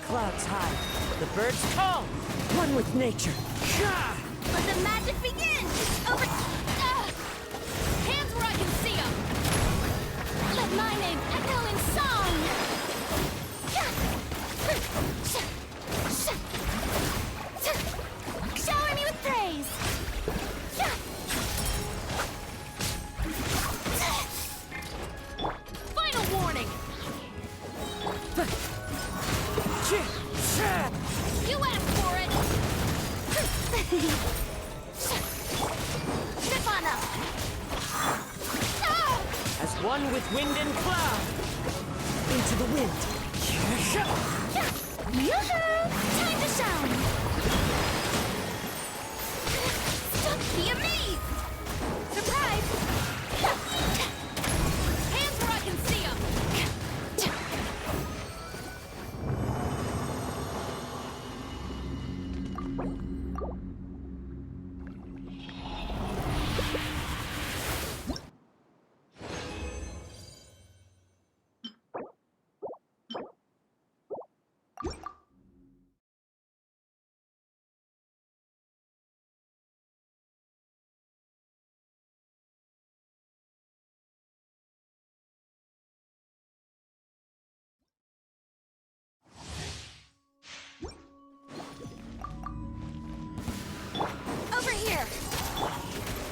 Clouds high, the birds call, one with nature. Let the magic begin! Over... Hands where I can see them! Let my name echo in song! Shower me with praise! Final warning! You asked for it! Step on up! As one with wind and cloud, into the wind. Time to shine! Don't be amazed! Surprise! Hands where I can see them! Over here!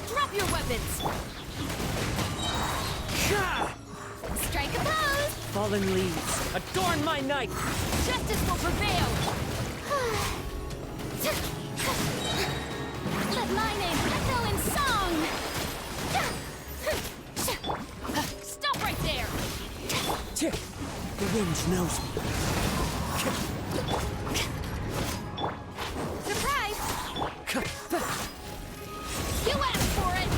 Drop your weapons! Strike a pose! Fallen leaves, adorn my night. Justice will prevail! Let my name echo in song! Stop right there! The wind knows me. Surprise! You asked for it!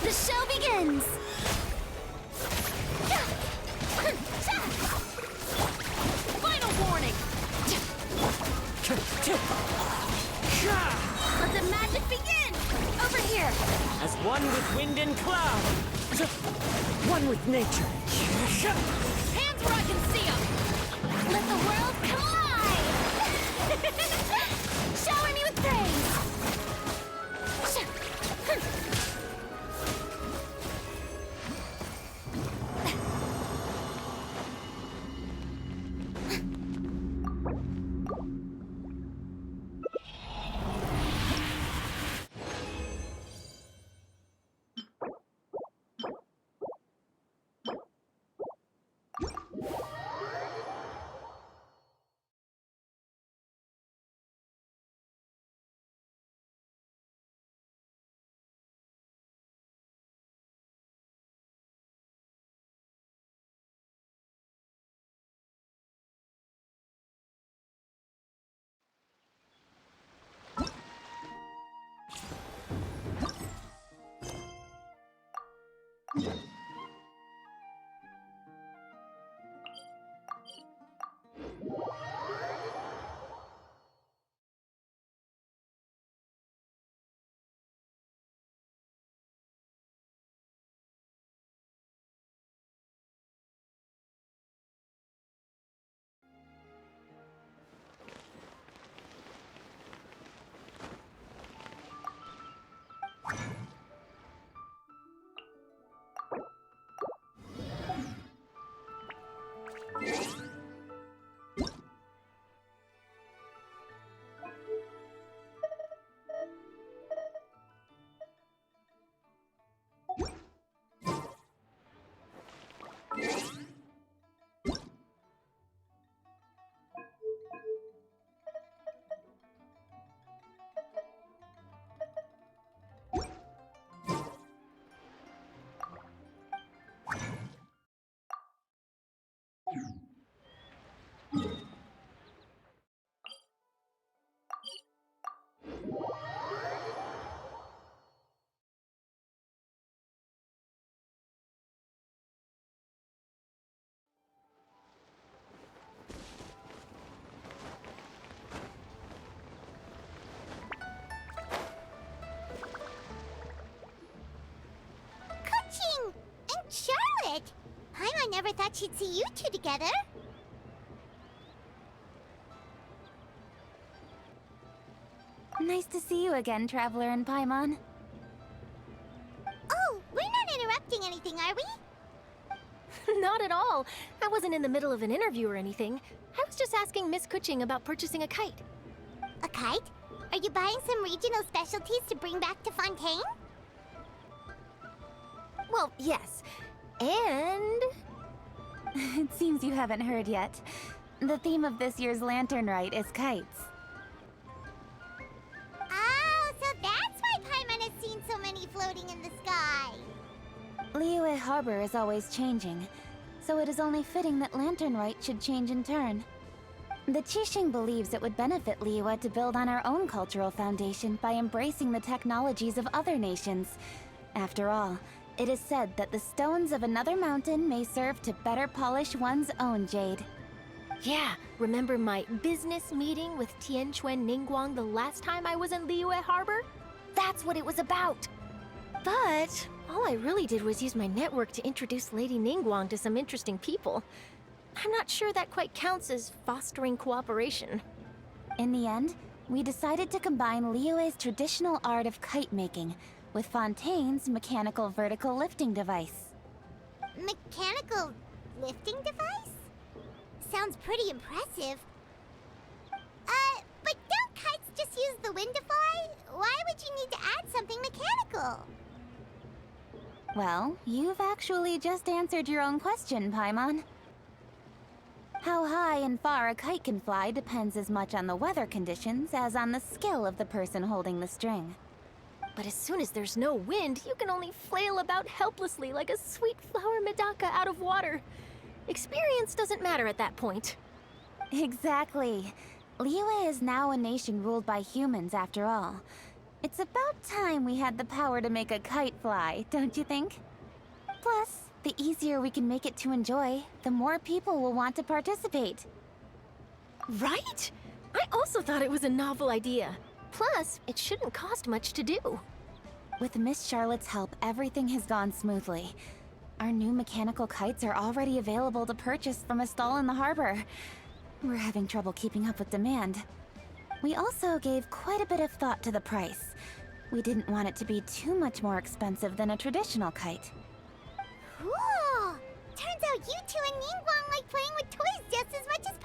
The show begins! Final warning! Let the magic begin! Over here! As one with wind and cloud, one with nature. Hands where I can see them! Let the world collide! Shower me with praise! never thought she'd see you two together. Nice to see you again, Traveler and Paimon. Oh, we're not interrupting anything, are we? Not at all. I wasn't in the middle of an interview or anything. I was just asking Miss Kuching about purchasing a kite. A kite? Are you buying some regional specialties to bring back to Fontaine? Well, yes. And... It seems you haven't heard yet. The theme of this year's Lantern Rite is kites. Oh, so that's why Paimon has seen so many floating in the sky. Liyue Harbor is always changing, so it is only fitting that Lantern Rite should change in turn. The Qixing believes it would benefit Liyue to build on our own cultural foundation by embracing the technologies of other nations. After all, it is said that the stones of another mountain may serve to better polish one's own jade. yeah, remember my business meeting with Tianquan Ningguang the last time I was in Liyue Harbor? That's what it was about. But all I really did was use my network to introduce Lady Ningguang to some interesting people. I'm not sure that quite counts as fostering cooperation. In the end, we decided to combine Liyue's traditional art of kite making with Fontaine's mechanical vertical lifting device. Mechanical lifting device? Sounds pretty impressive. But don't kites just use the wind to fly? Why would you need to add something mechanical? Well, you've actually just answered your own question, Paimon. How high and far a kite can fly depends as much on the weather conditions as on the skill of the person holding the string. But as soon as there's no wind, you can only flail about helplessly like a sweet flower medaka out of water. Experience doesn't matter at that point. Exactly. Liyue is now a nation ruled by humans, after all. It's about time we had the power to make a kite fly, don't you think? Plus, the easier we can make it to enjoy, the more people will want to participate. Right? I also thought it was a novel idea. Plus, it shouldn't cost much to do. With Miss Charlotte's help, everything has gone smoothly. Our new mechanical kites are already available to purchase from a stall in the harbor. We're having trouble keeping up with demand. We also gave quite a bit of thought to the price. We didn't want it to be too much more expensive than a traditional kite. Cool! Turns out you two and Ningguang like playing with toys just as much as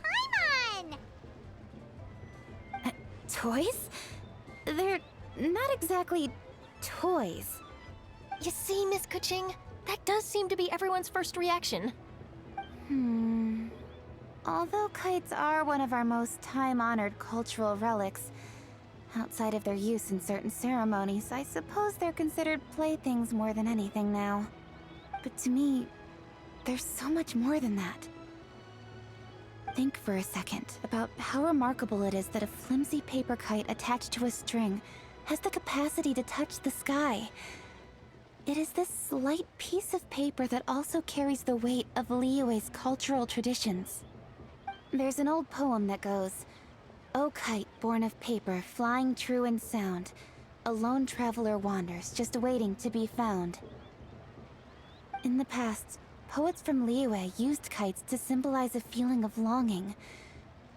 Paimon! Toys? They're not exactly toys. You see, Miss Kuching, that does seem to be everyone's first reaction. Although kites are one of our most time-honored cultural relics, outside of their use in certain ceremonies, I suppose they're considered playthings more than anything now. But to me, there's so much more than that. Think for a second about how remarkable it is that a flimsy paper kite attached to a string has the capacity to touch the sky. It is this slight piece of paper that also carries the weight of Liyue's cultural traditions. There's an old poem that goes, "O kite born of paper, flying true in sound, a lone traveler wanders, just waiting to be found." In the past, poets from Liyue used kites to symbolize a feeling of longing,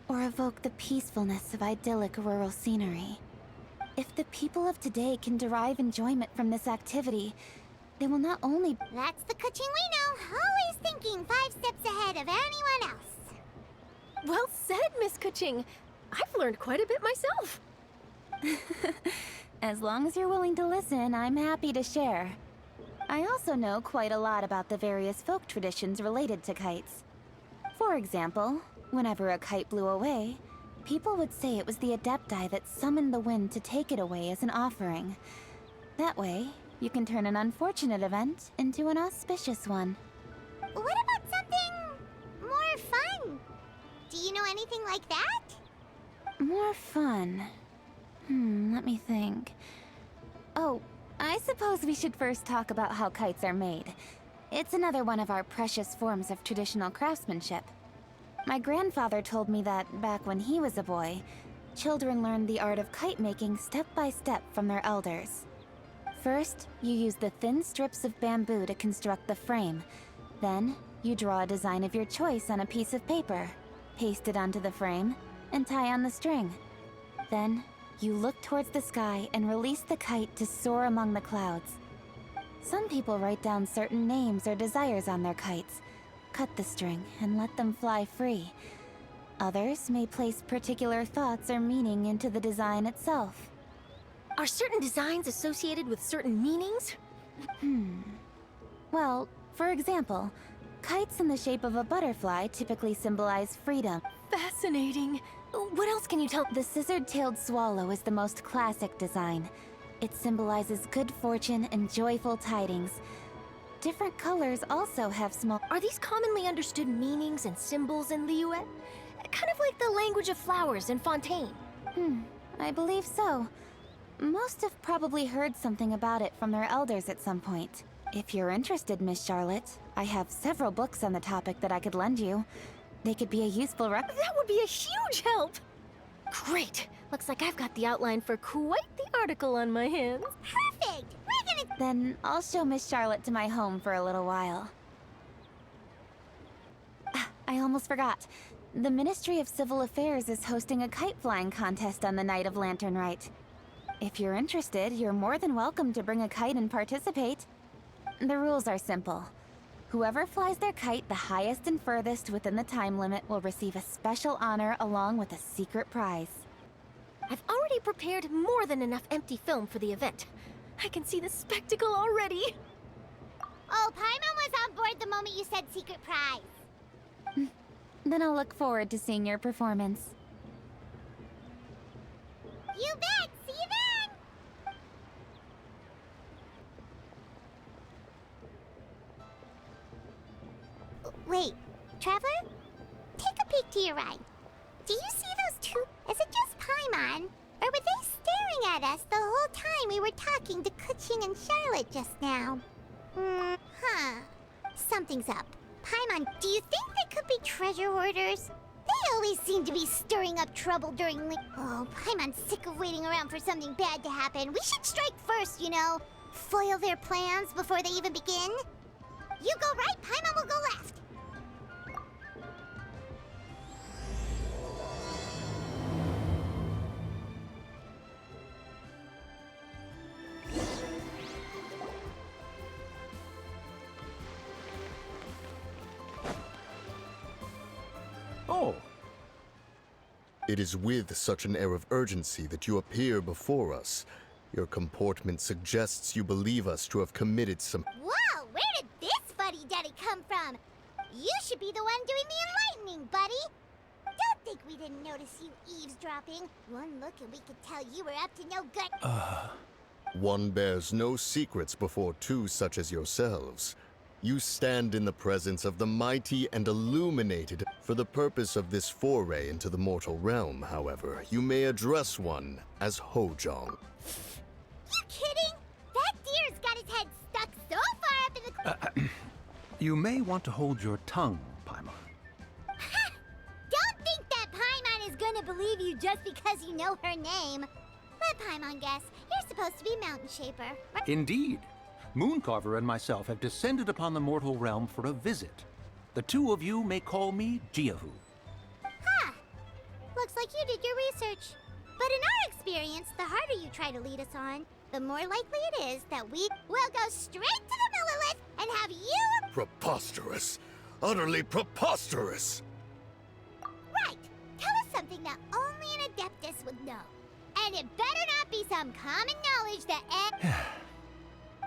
or evoke the peacefulness of idyllic rural scenery. If the people of today can derive enjoyment from this activity, they will not only... That's the Kuching we know, always thinking 5 steps ahead of anyone else. Well said, Miss Kuching. I've learned quite a bit myself. As long as you're willing to listen, I'm happy to share. I also know quite a lot about the various folk traditions related to kites. For example, whenever a kite blew away, people would say it was the Adepti that summoned the wind to take it away as an offering. That way, you can turn an unfortunate event into an auspicious one. What about something more fun? Do you know anything like that? More fun. Let me think. Oh, I suppose we should first talk about how kites are made. It's another one of our precious forms of traditional craftsmanship. My grandfather told me that, back when he was a boy, children learned the art of kite making step by step from their elders. First, you use the thin strips of bamboo to construct the frame. Then, You draw a design of your choice on a piece of paper, paste it onto the frame, and tie on the string. Then, you look towards the sky and release the kite to soar among the clouds. Some people write down certain names or desires on their kites, cut the string, and let them fly free. Others may place particular thoughts or meaning into the design itself. Are certain designs associated with certain meanings? Well, for example, kites in the shape of a butterfly typically symbolize freedom. Fascinating. What else can you tell? The scissored-tailed swallow is the most classic design. It symbolizes good fortune and joyful tidings. Different colors also have small... Are these commonly understood meanings and symbols in Liyue? Kind of like the language of flowers in Fontaine. I believe so. Most have probably heard something about it from their elders at some point. If you're interested, Miss Charlotte, I have several books on the topic that I could lend you. They could be a useful That would be a huge help! Great! Looks like I've got the outline for quite the article on my hands. Perfect! We're gonna... Then I'll show Miss Charlotte to my home for a little while. I almost forgot. The Ministry of Civil Affairs is hosting a kite flying contest on the night of Lantern Rite. If you're interested, you're more than welcome to bring a kite and participate. The rules are simple. Whoever flies their kite the highest and furthest within the time limit will receive a special honor along with a secret prize. I've already prepared more than enough empty film for the event. I can see the spectacle already. Oh, Paimon was on board the moment you said secret prize. Then I'll look forward to seeing your performance. You bet! See you then! Wait, Traveler? Take a peek to your right. Do you see those two? Is it just Paimon? Or were they staring at us the whole time we were talking to Kuching and Charlotte just now? Something's up. Paimon, do you think they could be treasure hoarders? They always seem to be stirring up trouble during Oh, Paimon's sick of waiting around for something bad to happen. We should strike first, you know. Foil their plans before they even begin. You go right, Paimon will go left. Oh. It is with such an air of urgency that you appear before us. Your comportment suggests you believe us to have committed some... Whoa, where did this fuddy-duddy come from? You should be the one doing the enlightening, buddy. Don't think we didn't notice you eavesdropping. One look and we could tell you were up to no good... One bears no secrets before two such as yourselves. You stand in the presence of the mighty and illuminated. For the purpose of this foray into the mortal realm, however, you may address one as Hojong. You kidding? That deer's got his head stuck so far up in the... You may want to hold your tongue, Paimon. Don't think that Paimon is gonna believe you just because you know her name. Let Paimon guess. You're supposed to be Mountain Shaper. Indeed. Mooncarver and myself have descended upon the mortal realm for a visit. The two of you may call me Jiahu. Looks like you did your research. But in our experience, the harder you try to lead us on, the more likely it is that we will go straight to the Millilith and have you... Preposterous! Utterly preposterous! Right! Tell us something that only an Adeptus would know. And it better not be some common knowledge that...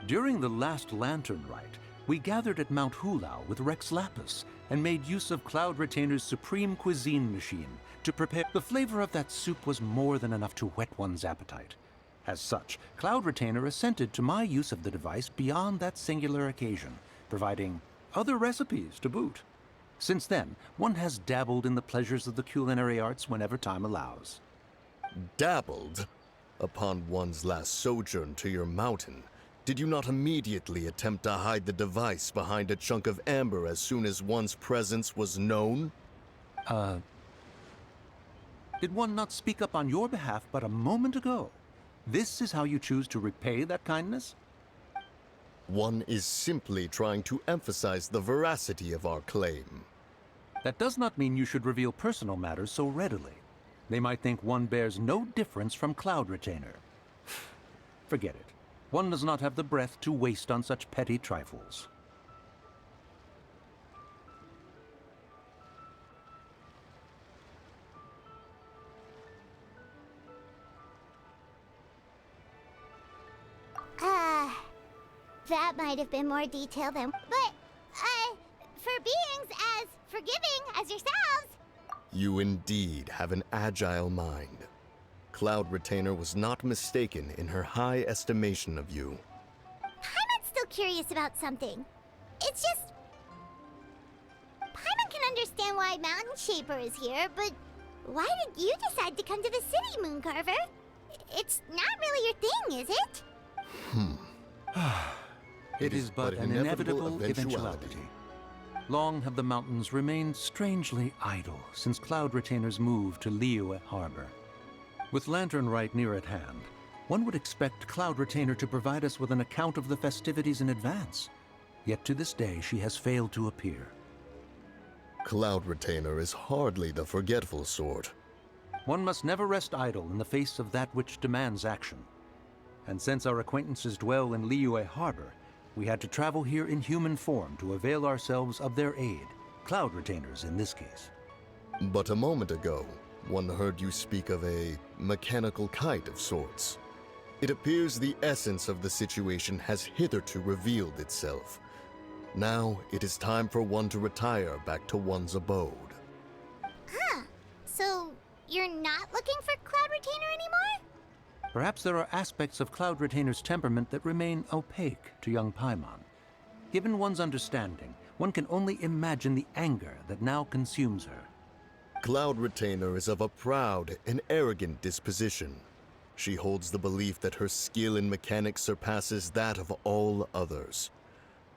During the last Lantern Rite, we gathered at Mount Hulao with Rex Lapis and made use of Cloud Retainer's supreme cuisine machine to prepare. The flavor of that soup was more than enough to whet one's appetite. As such, Cloud Retainer assented to my use of the device beyond that singular occasion, providing other recipes to boot. Since then, one has dabbled in the pleasures of the culinary arts whenever time allows. Dabbled? Upon one's last sojourn to your mountain, did you not immediately attempt to hide the device behind a chunk of amber as soon as one's presence was known? Did one not speak up on your behalf but a moment ago? This is how you choose to repay that kindness? One is simply trying to emphasize the veracity of our claim. That does not mean you should reveal personal matters so readily. They might think one bears no difference from Cloud Retainer. Forget it. One does not have the breath to waste on such petty trifles. That might have been more detailed than... But, for beings as forgiving as yourselves... You indeed have an agile mind. Cloud Retainer was not mistaken in her high estimation of you. Paimon's still curious about something. It's just... Paimon can understand why Mountain Shaper is here, but... Why did you decide to come to the city, Mooncarver? It's not really your thing, is it? It is but an inevitable eventuality. Long have the mountains remained strangely idle since Cloud Retainer's move to Liyue Harbor. With Lantern Rite near at hand, one would expect Cloud Retainer to provide us with an account of the festivities in advance. Yet to this day, she has failed to appear. Cloud Retainer is hardly the forgetful sort. One must never rest idle in the face of that which demands action. And since our acquaintances dwell in Liyue Harbor, we had to travel here in human form to avail ourselves of their aid, Cloud Retainers in this case. But a moment ago, one heard you speak of a mechanical kite of sorts. It appears the essence of the situation has hitherto revealed itself. Now it is time for one to retire back to one's abode. So, you're not looking for Cloud Retainer anymore? Perhaps there are aspects of Cloud Retainer's temperament that remain opaque to young Paimon. Given one's understanding, one can only imagine the anger that now consumes her. Cloud Retainer is of a proud and arrogant disposition. She holds the belief that her skill in mechanics surpasses that of all others.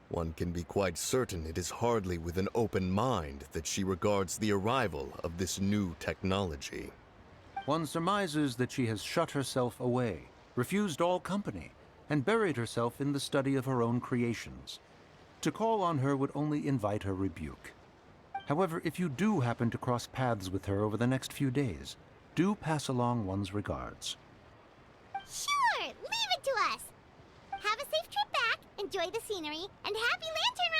One can be quite certain it is hardly with an open mind that she regards the arrival of this new technology. One surmises that she has shut herself away, refused all company, and buried herself in the study of her own creations. To call on her would only invite her rebuke. However, if you do happen to cross paths with her over the next few days, do pass along one's regards. Sure, leave it to us. Have a safe trip back, enjoy the scenery, and happy Lantern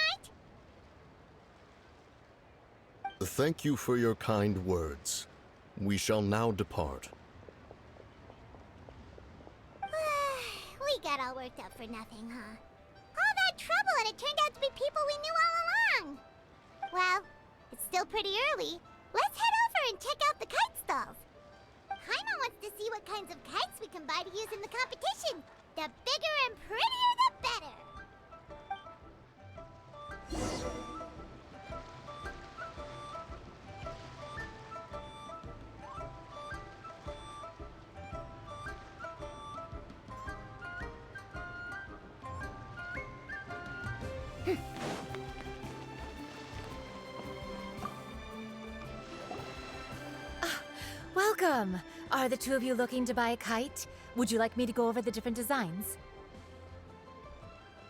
Rite! Thank you for your kind words. We shall now depart. We got all worked up for nothing, huh? All that trouble and it turned out to be people we knew all along! Well, it's still pretty early. Let's head over and check out the kite stalls. Paimon wants to see what kinds of kites we can buy to use in the competition. The bigger and prettier, the better! Welcome! Are the two of you looking to buy a kite? Would you like me to go over the different designs?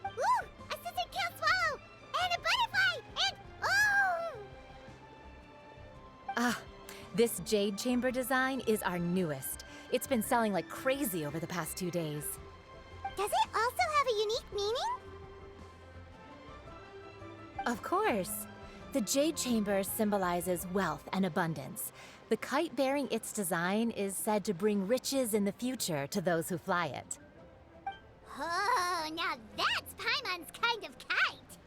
Ooh! A scissor-tail swallow! And a butterfly! And... oh! This Jade Chamber design is our newest. It's been selling like crazy over the past 2 days. Does it also have a unique meaning? Of course. The Jade Chamber symbolizes wealth and abundance. The kite bearing its design is said to bring riches in the future to those who fly it. Oh, now that's Paimon's kind of kite!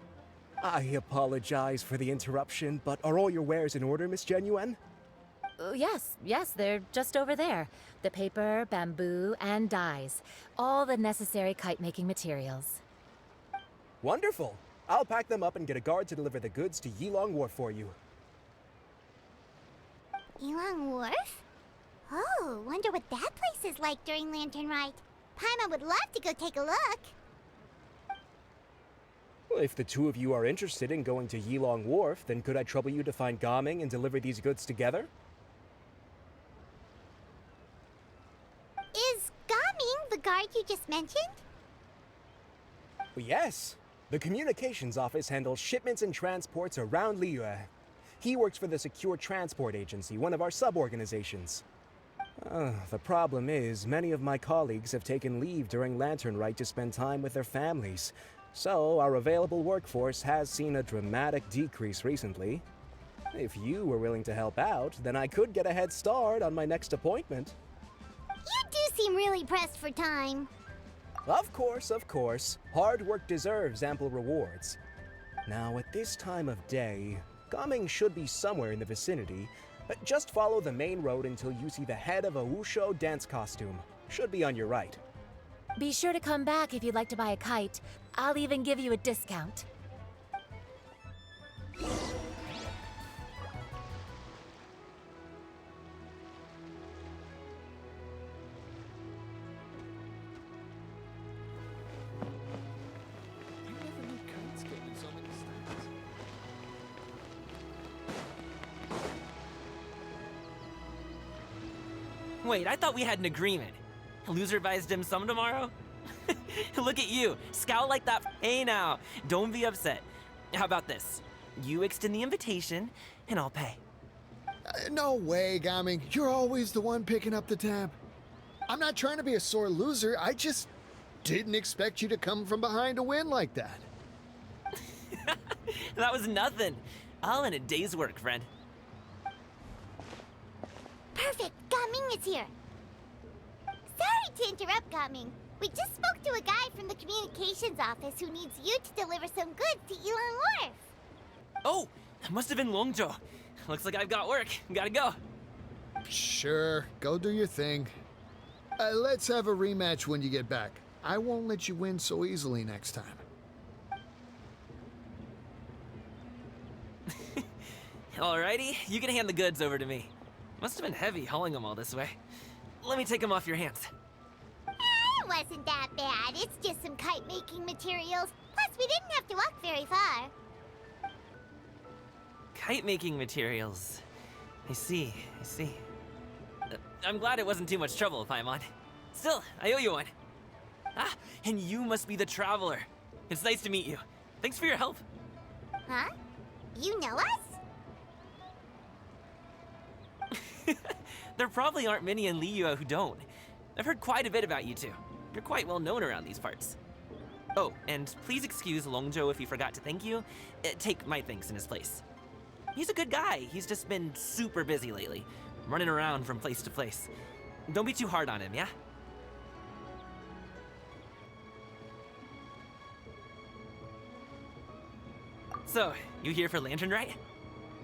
I apologize for the interruption, but are all your wares in order, Miss Genuine? Yes, they're just over there. The paper, bamboo, and dyes. All the necessary kite-making materials. Wonderful! I'll pack them up and get a guard to deliver the goods to Yilong Wharf for you. Yilong Wharf? Oh, wonder what that place is like during Lantern Rite. Paimon would love to go take a look. Well, if the two of you are interested in going to Yilong Wharf, then could I trouble you to find Gaming and deliver these goods together? Is Gaming the guard you just mentioned? Yes. The communications office handles shipments and transports around Liyue. He works for the Secure Transport Agency, one of our sub-organizations. The problem is, many of my colleagues have taken leave during Lantern Rite to spend time with their families. So, our available workforce has seen a dramatic decrease recently. If you were willing to help out, then I could get a head start on my next appointment. You do seem really pressed for time. Of course, of course. Hard work deserves ample rewards. Now, at this time of day, Gaming should be somewhere in the vicinity. Just follow the main road until you see the head of a Wushu dance costume. Should be on your right. Be sure to come back if you'd like to buy a kite. I'll even give you a discount. Wait, I thought we had an agreement. Loser buys dim sum tomorrow? Look at you, scowl like that. Hey now, don't be upset. How about this? You extend the invitation, and I'll pay. No way, Gaming. You're always the one picking up the tab. I'm not trying to be a sore loser. I just didn't expect you to come from behind to win like that. That was nothing. All in a day's work, friend. Perfect, Gaming is here. Sorry to interrupt, Gaming. We just spoke to a guy from the communications office who needs you to deliver some goods to Ilang Wharf. Oh, that must have been Longzhou. Looks like I've got work. Gotta go. Sure, go do your thing. Let's have a rematch when you get back. I won't let you win so easily next time. Alrighty, you can hand the goods over to me. Must have been heavy hauling them all this way. Let me take them off your hands. It wasn't that bad. It's just some kite-making materials. Plus, we didn't have to walk very far. Kite-making materials. I see. I'm glad it wasn't too much trouble, Paimon. Still, I owe you one. Ah, and you must be the traveler. It's nice to meet you. Thanks for your help. Huh? You know us? There probably aren't many in Liyue who don't. I've heard quite a bit about you two. You're quite well known around these parts. Oh, and please excuse Longzhou if he forgot to thank you. Take my thanks in his place. He's a good guy. He's just been super busy lately, running around from place to place. Don't be too hard on him, yeah? So, you here for Lantern Rite?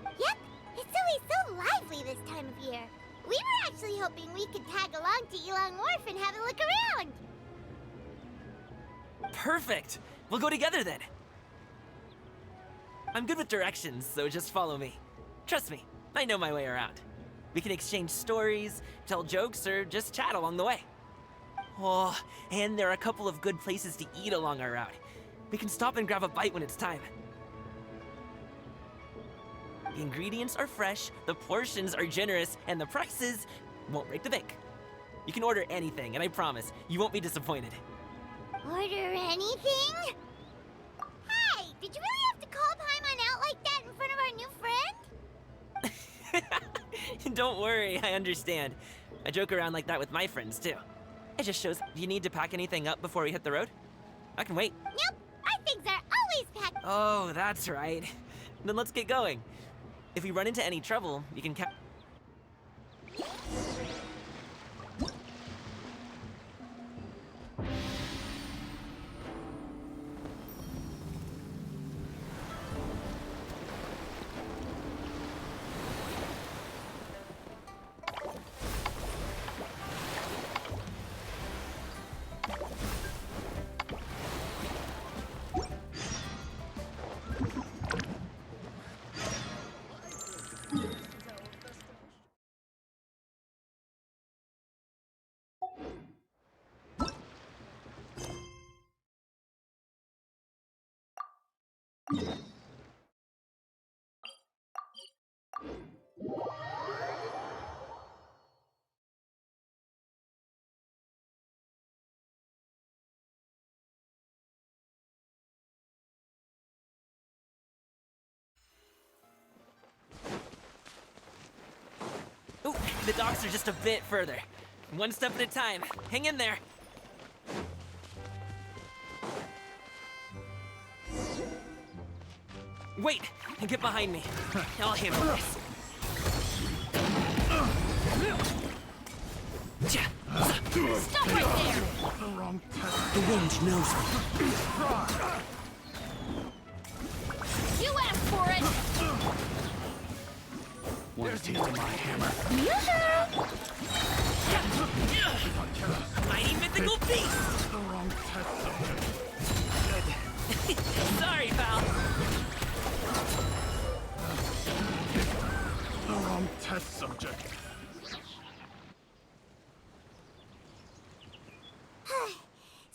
Yep. It's always so lively this time of year. We were actually hoping we could tag along to Ilang Wharf and have a look around. Perfect! We'll go together then. I'm good with directions, so just follow me. Trust me, I know my way around. We can exchange stories, tell jokes, or just chat along the way. Oh, and there are a couple of good places to eat along our route. We can stop and grab a bite when it's time. The ingredients are fresh, the portions are generous, and the prices won't break the bank. You can order anything, and I promise, you won't be disappointed. Order anything? Hey, did you really have to call Paimon out like that in front of our new friend? Don't worry, I understand. I joke around like that with my friends, too. It just shows you need to pack anything up before we hit the road. I can wait. Nope, our things are always packed. Oh, that's right. Then let's get going. If we run into any trouble, you can The docks are just a bit further. One step at a time. Hang in there. Wait! Get behind me. I'll handle this. Stop right there! The range knows me. You asked for it! Want to taste my hammer? Mighty mythical beast! The wrong test subject. Sorry, pal. The wrong test subject.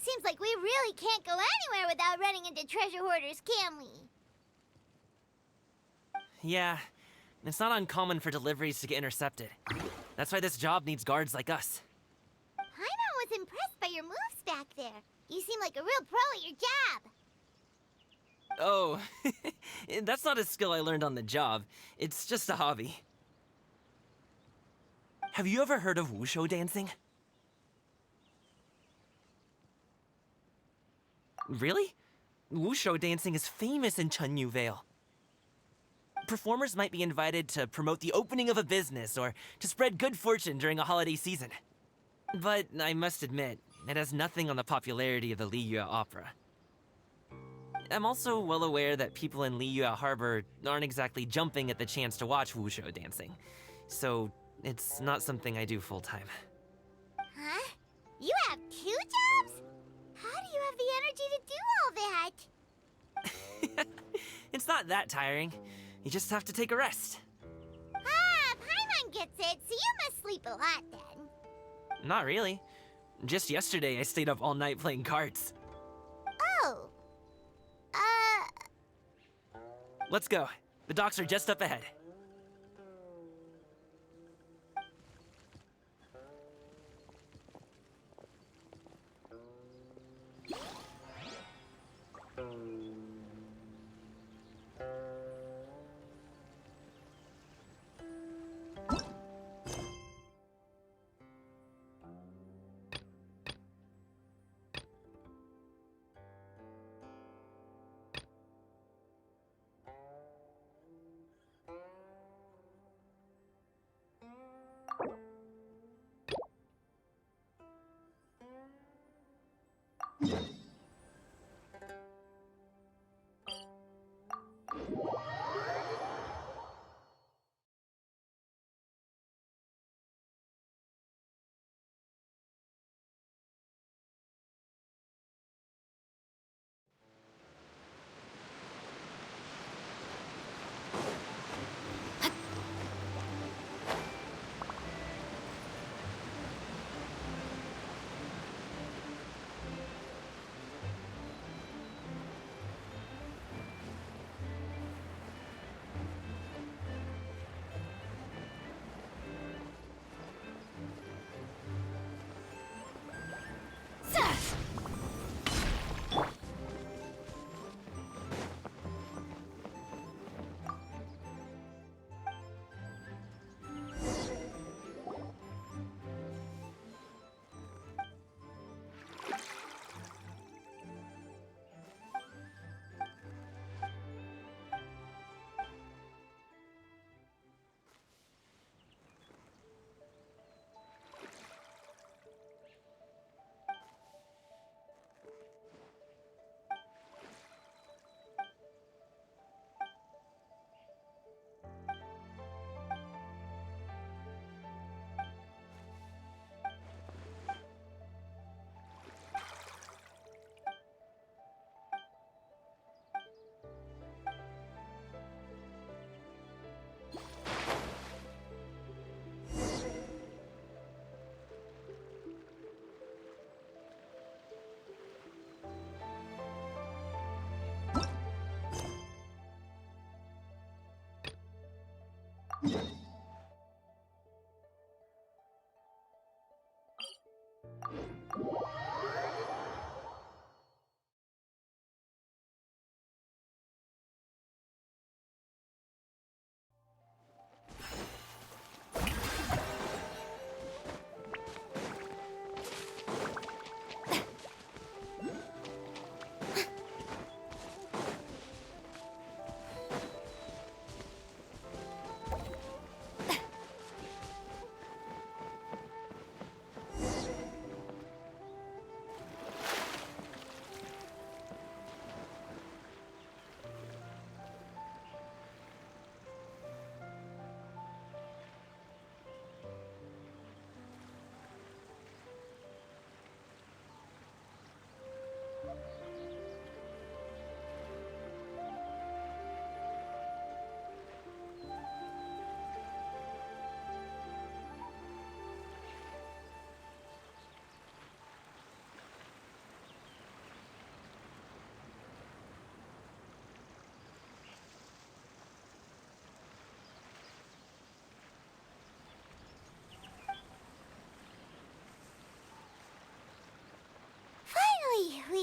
Seems like we really can't go anywhere without running into treasure hoarders, can we? Yeah, it's not uncommon for deliveries to get intercepted. That's why this job needs guards like us. Paimon was impressed by your moves back there. You seem like a real pro at your job. Oh, that's not a skill I learned on the job. It's just a hobby. Have you ever heard of wushu dancing? Really? Wushu dancing is famous in Chunyu Vale. Performers might be invited to promote the opening of a business or to spread good fortune during a holiday season. But I must admit, it has nothing on the popularity of the Liyue opera. I'm also well aware that people in Liyue Harbor aren't exactly jumping at the chance to watch wushu dancing. So, it's not something I do full-time. Huh? You have 2 jobs? How do you have the energy to do all that? It's not that tiring. You just have to take a rest. Ah, Paimon gets it, so you must sleep a lot then. Not really. Just yesterday, I stayed up all night playing cards. Oh. Let's go. The docks are just up ahead.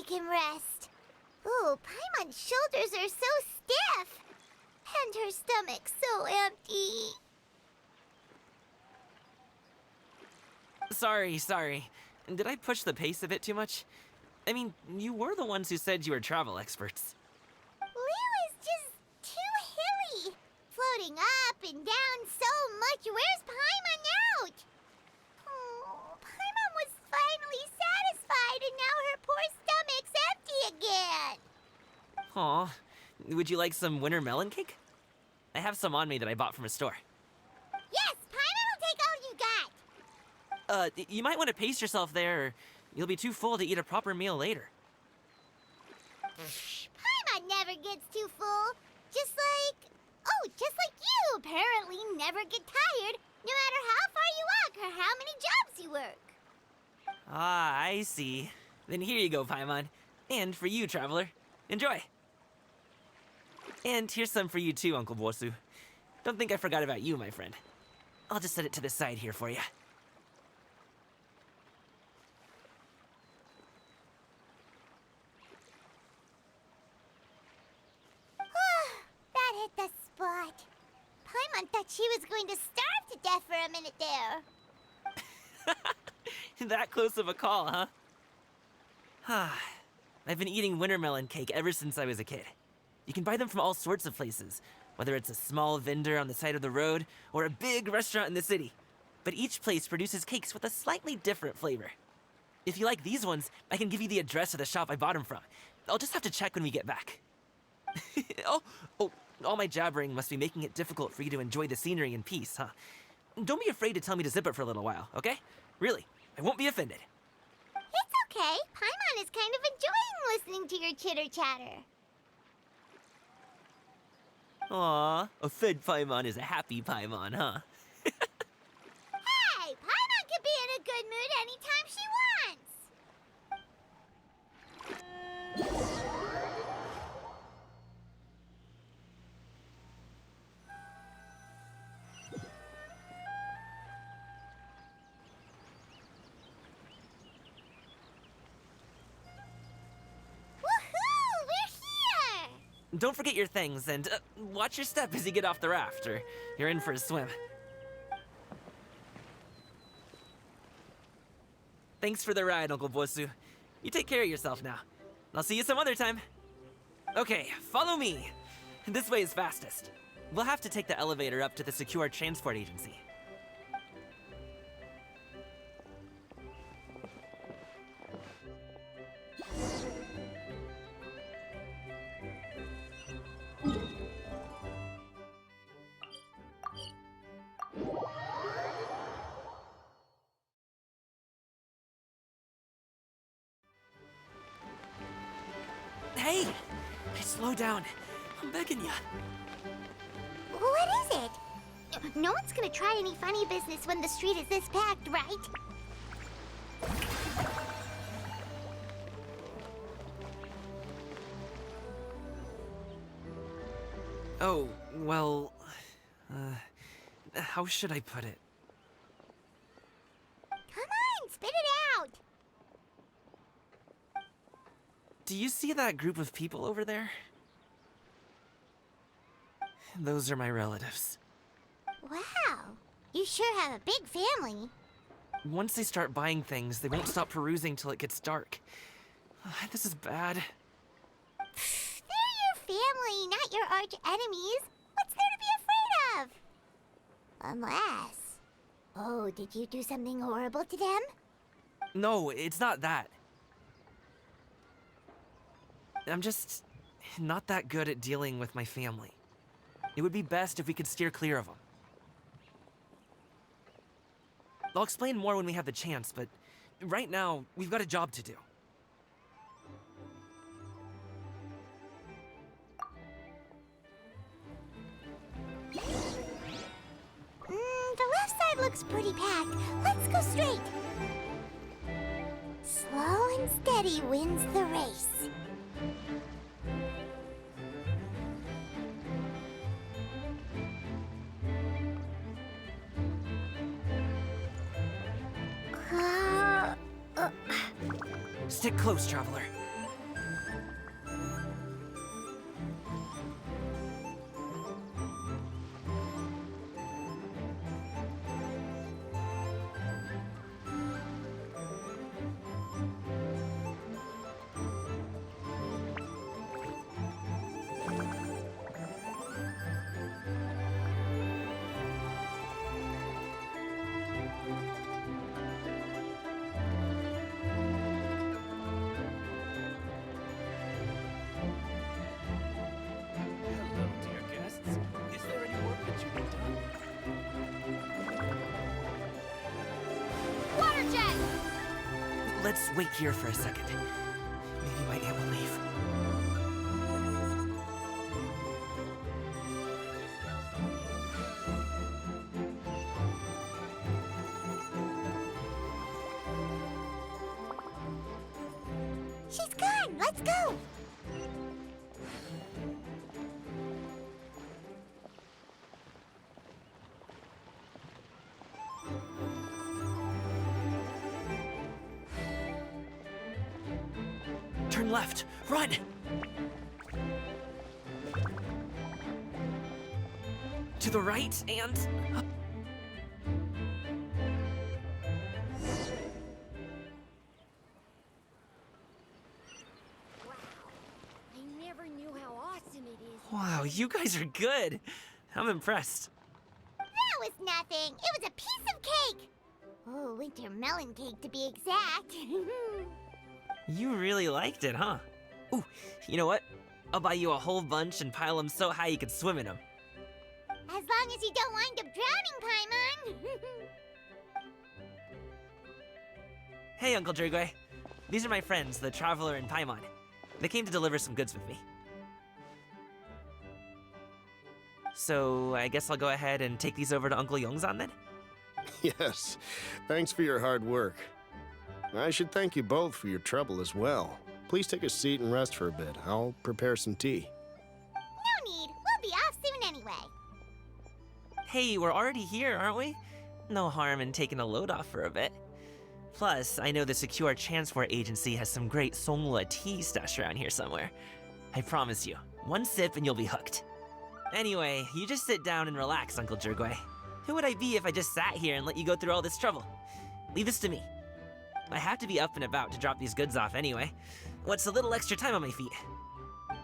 can rest. Ooh, Paimon's shoulders are so stiff. And her stomach so empty. Sorry. Did I push the pace a bit too much? I mean, you were the ones who said you were travel experts. Liyue is just too hilly. Floating up and down so much. Where's Paimon out? Oh, Paimon was finally satisfied and now her poor stomach's empty again. Aw, would you like some winter melon cake? I have some on me that I bought from a store. Yes, Paimon will take all you got. You might want to pace yourself there, or you'll be too full to eat a proper meal later. Paimon never gets too full. Just like you apparently never get tired, no matter how far you walk or how many jobs you work. Ah, I see. Then here you go, Paimon. And for you, traveler. Enjoy. And here's some for you too, Uncle Bosu. Don't think I forgot about you, my friend. I'll just set it to the side here for you. That hit the spot. Paimon thought she was going to starve to death for a minute there. That close of a call, huh? I've been eating winter melon cake ever since I was a kid. You can buy them from all sorts of places, whether it's a small vendor on the side of the road or a big restaurant in the city. But each place produces cakes with a slightly different flavor. If you like these ones, I can give you the address of the shop I bought them from. I'll just have to check when we get back. Oh, all my jabbering must be making it difficult for you to enjoy the scenery in peace, huh? Don't be afraid to tell me to zip it for a little while, okay? Really, I won't be offended. It's okay. Paimon is kind of enjoying listening to your chitter-chatter. Aw, a fed Paimon is a happy Paimon, huh? Hey, Paimon can be in a good mood anytime she wants. Woohoo! We're here! Don't forget your things, and watch your step as you get off the raft, or you're in for a swim. Thanks for the ride, Uncle Bosu. You take care of yourself now. I'll see you some other time. Okay, follow me. This way is fastest. We'll have to take the elevator up to the secure transport agency. Hey! Slow down. I'm begging ya. What is it? No one's gonna try any funny business when the street is this packed, right? Oh, well... how should I put it? Come on, spit it out! Do you see that group of people over there? Those are my relatives. Wow, you sure have a big family. Once they start buying things, they won't stop perusing till it gets dark. This is bad. They're your family, not your arch enemies. What's there to be afraid of? Unless... Oh, did you do something horrible to them? No, it's not that. I'm just not that good at dealing with my family. It would be best if we could steer clear of them. I'll explain more when we have the chance, but right now, we've got a job to do. The left side looks pretty packed. Let's go straight. Slow and steady wins the race. Stick close, traveler. let's wait here for a second. Maybe my aunt will leave. She's gone! Let's go! Turn left! Run! To the right and... I never knew how awesome it is. Wow, you guys are good. I'm impressed. That was nothing. It was a piece of cake. Oh, winter melon cake to be exact. You really liked it, huh? Ooh, you know what? I'll buy you a whole bunch and pile them so high you could swim in them. As long as you don't wind up drowning, Paimon. Hey, Uncle Jirgwe. These are my friends, the Traveler and Paimon. They came to deliver some goods with me. So, I guess I'll go ahead and take these over to Uncle Yongzan then? Yes, thanks for your hard work. I should thank you both for your trouble as well. Please take a seat and rest for a bit. I'll prepare some tea. No need. We'll be off soon anyway. Hey, we're already here, aren't we? No harm in taking a load off for a bit. Plus, I know the Secure Transport Agency has some great Songhua tea stashed around here somewhere. I promise you, one sip and you'll be hooked. Anyway, you just sit down and relax, Uncle Jirgwe. Who would I be if I just sat here and let you go through all this trouble? Leave this to me. I have to be up and about to drop these goods off anyway. What's a little extra time on my feet?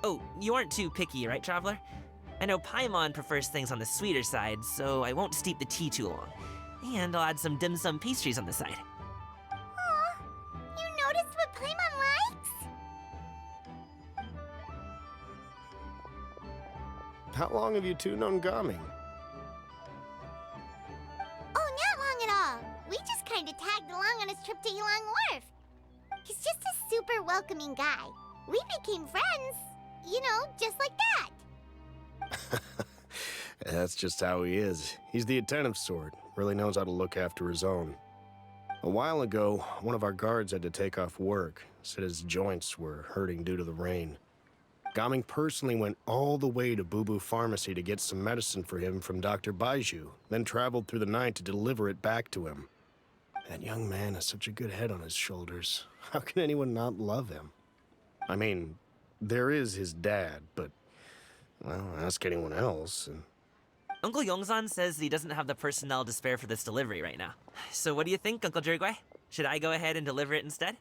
Oh, you aren't too picky, right, Traveler? I know Paimon prefers things on the sweeter side, so I won't steep the tea too long. And I'll add some dim sum pastries on the side. Aw, you noticed what Paimon likes? How long have you two known Gaming? Oh, not long at all. We just kind of tagged along on his trip to Yulong Wharf. He's just a super welcoming guy. We became friends, you know, just like that. That's just how he is. He's the attentive sort. Really knows how to look after his own. A while ago, one of our guards had to take off work. Said his joints were hurting due to the rain. Gaming personally went all the way to Boo Boo Pharmacy to get some medicine for him from Dr. Baiju, then traveled through the night to deliver it back to him. That young man has such a good head on his shoulders. How can anyone not love him? I mean, there is his dad, but, well, ask anyone else, and... Uncle Yongzan says he doesn't have the personnel to spare for this delivery right now. So what do you think, Uncle Jirgwe? Should I go ahead and deliver it instead?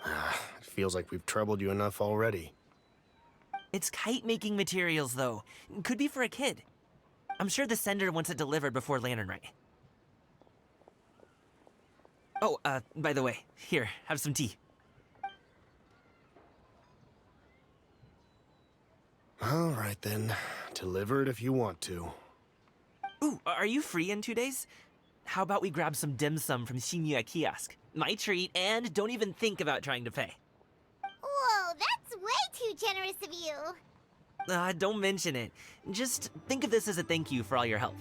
It feels like we've troubled you enough already. It's kite-making materials, though. Could be for a kid. I'm sure the sender wants it delivered before Lantern Rite. Oh, by the way, here, have some tea. All right, then. Deliver it if you want to. Ooh, are you free in 2 days? How about we grab some dim sum from MIUI kiosk? My treat, and don't even think about trying to pay. Whoa, that's way too generous of you. Don't mention it. Just think of this as a thank you for all your help.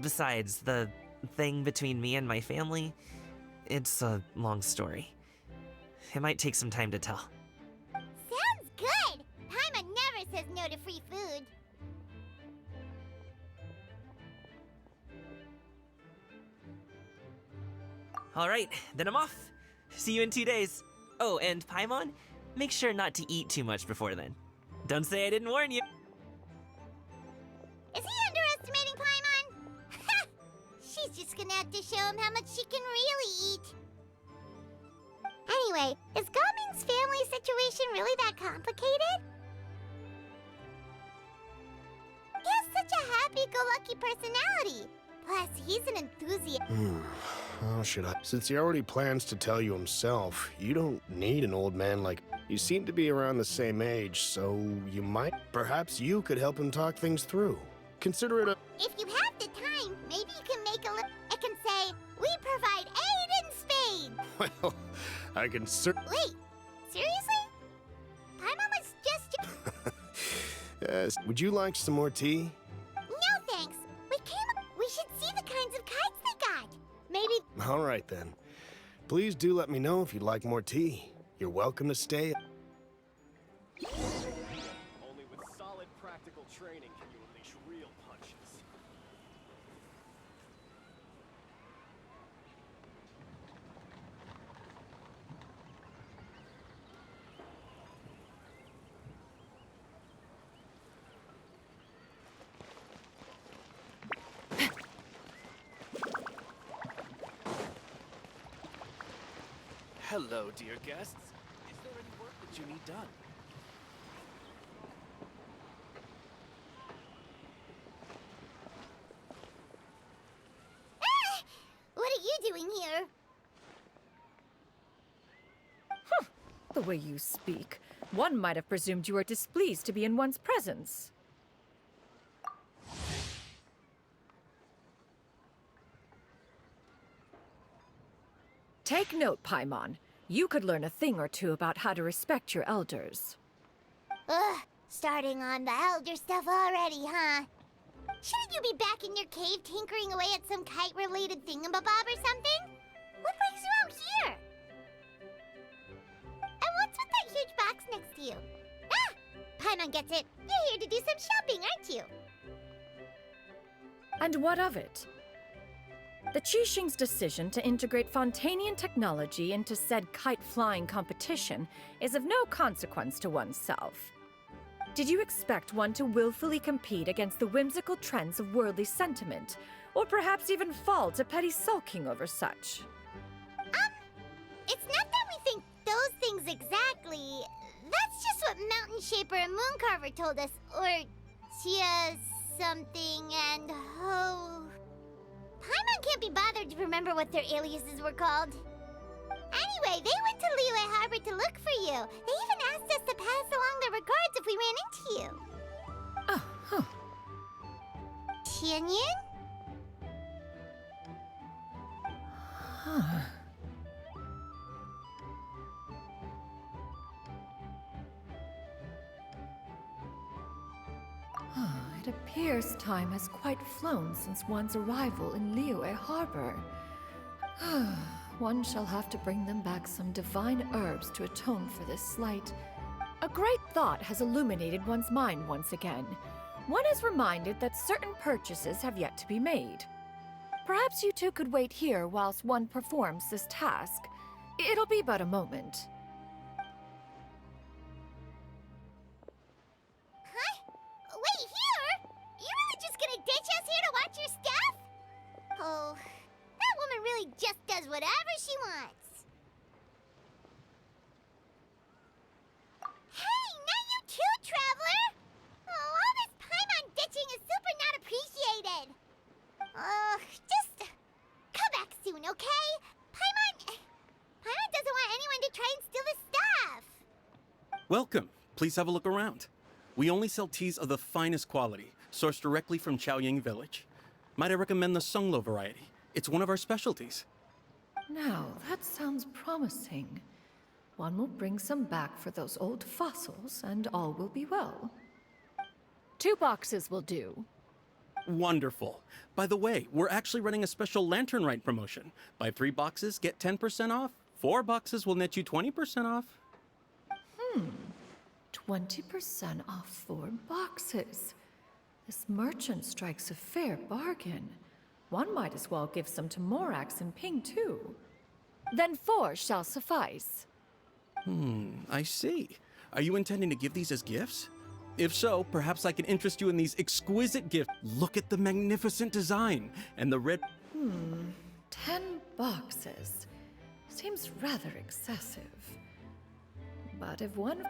Besides, the thing between me and my family, it's a long story. It might take some time to tell. Sounds good. Paimon never says no to free food. All right, then I'm off. See you in 2 days. Oh, and Paimon, make sure not to eat too much before then. Don't say I didn't warn you. Is he underestimating Paimon? She's just gonna have to show him how much she can really eat. Anyway, is Gaming's family situation really that complicated? He has such a happy-go-lucky personality. Plus, he's an enthusiast. How should I? Since he already plans to tell you himself, you don't need an old man like... You seem to be around the same age, so you might... Perhaps you could help him talk things through. Consider it a... If you have the time, maybe you can make a I can say, we provide aid in spades. Well, I can Wait, seriously? Paimon was just... Yes. Would you like some more tea? No thanks. We should see the kinds of kites they got. Maybe... All right, then. Please do let me know if you'd like more tea. You're welcome to stay. Only with solid practical training can you unleash real punches. Hello, dear guests. Is there any work that you need done? What are you doing here? The way you speak, one might have presumed you were displeased to be in one's presence. Take note, Paimon. You could learn a thing or two about how to respect your elders. Ugh, starting on the elder stuff already, huh? Shouldn't you be back in your cave tinkering away at some kite-related thingamabob or something? What brings you out here? And what's with that huge box next to you? Ah! Paimon gets it. You're here to do some shopping, aren't you? And what of it? The Qixing's decision to integrate Fontanian technology into said kite-flying competition is of no consequence to oneself. Did you expect one to willfully compete against the whimsical trends of worldly sentiment, or perhaps even fall to petty sulking over such? It's not that we think those things exactly. That's just what Mountain Shaper and Mooncarver told us, or Tia something and Ho... Paimon can't be bothered to remember what their aliases were called. Anyway, they went to Liyue Harbor to look for you. They even asked us to pass along their regards if we ran into you. Oh, huh. Tianyin? Huh. It appears time has quite flown since one's arrival in Liyue Harbor. One shall have to bring them back some divine herbs to atone for this slight. A great thought has illuminated one's mind once again. One is reminded that certain purchases have yet to be made. Perhaps you two could wait here whilst one performs this task. It'll be but a moment. Wait, here? You really just gonna ditch us here to watch your stuff? Oh, that woman really just does whatever she wants. Hey, not you too, Traveler! Oh, all this Paimon ditching is super not appreciated. Just come back soon, okay? Paimon doesn't want anyone to try and steal his stuff. Welcome. Please have a look around. We only sell teas of the finest quality, sourced directly from Xiaoying village. Might I recommend the Sunglo variety? It's one of our specialties. Now, that sounds promising. One will bring some back for those old fossils, and all will be well. 2 boxes will do. Wonderful. By the way, we're actually running a special Lantern Rite promotion. Buy 3 boxes, get 10% off. 4 boxes will net you 20% off. 20% off 4 boxes. This merchant strikes a fair bargain. One might as well give some to Morax and Ping, too. Then 4 shall suffice. I see. Are you intending to give these as gifts? If so, perhaps I can interest you in these exquisite gifts. Look at the magnificent design and the red... 10 boxes. Seems rather excessive. But if one...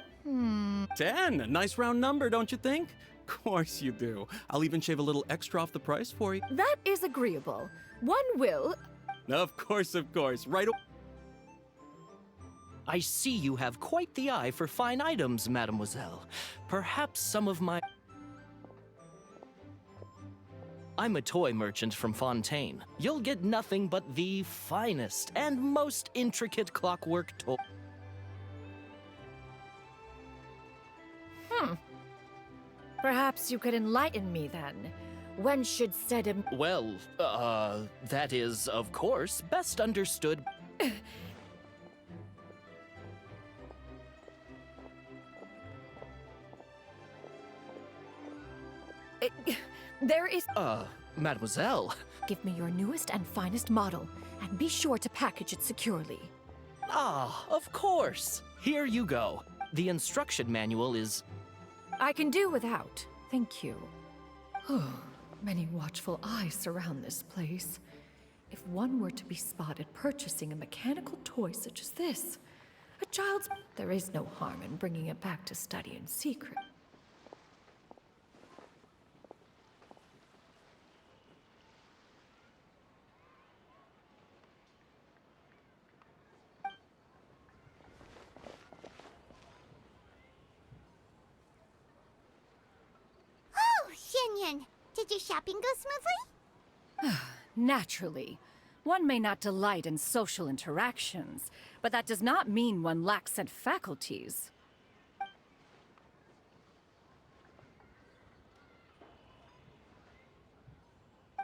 10! A nice round number, don't you think? Of course you do. I'll even shave a little extra off the price for you. That is agreeable. One will... Of course, right I see you have quite the eye for fine items, mademoiselle. Perhaps some of my... I'm a toy merchant from Fontaine. You'll get nothing but the finest and most intricate clockwork toy. Perhaps you could enlighten me then. When should said Well, that is, of course, best understood. There is. Mademoiselle. Give me your newest and finest model, and be sure to package it securely. Ah, of course. Here you go. The instruction manual is... I can do without. Thank you. Many watchful eyes surround this place. If one were to be spotted purchasing a mechanical toy such as this, a child's... There is no harm in bringing it back to study in secret. Did your shopping go smoothly? Naturally. One may not delight in social interactions, but that does not mean one lacks said faculties.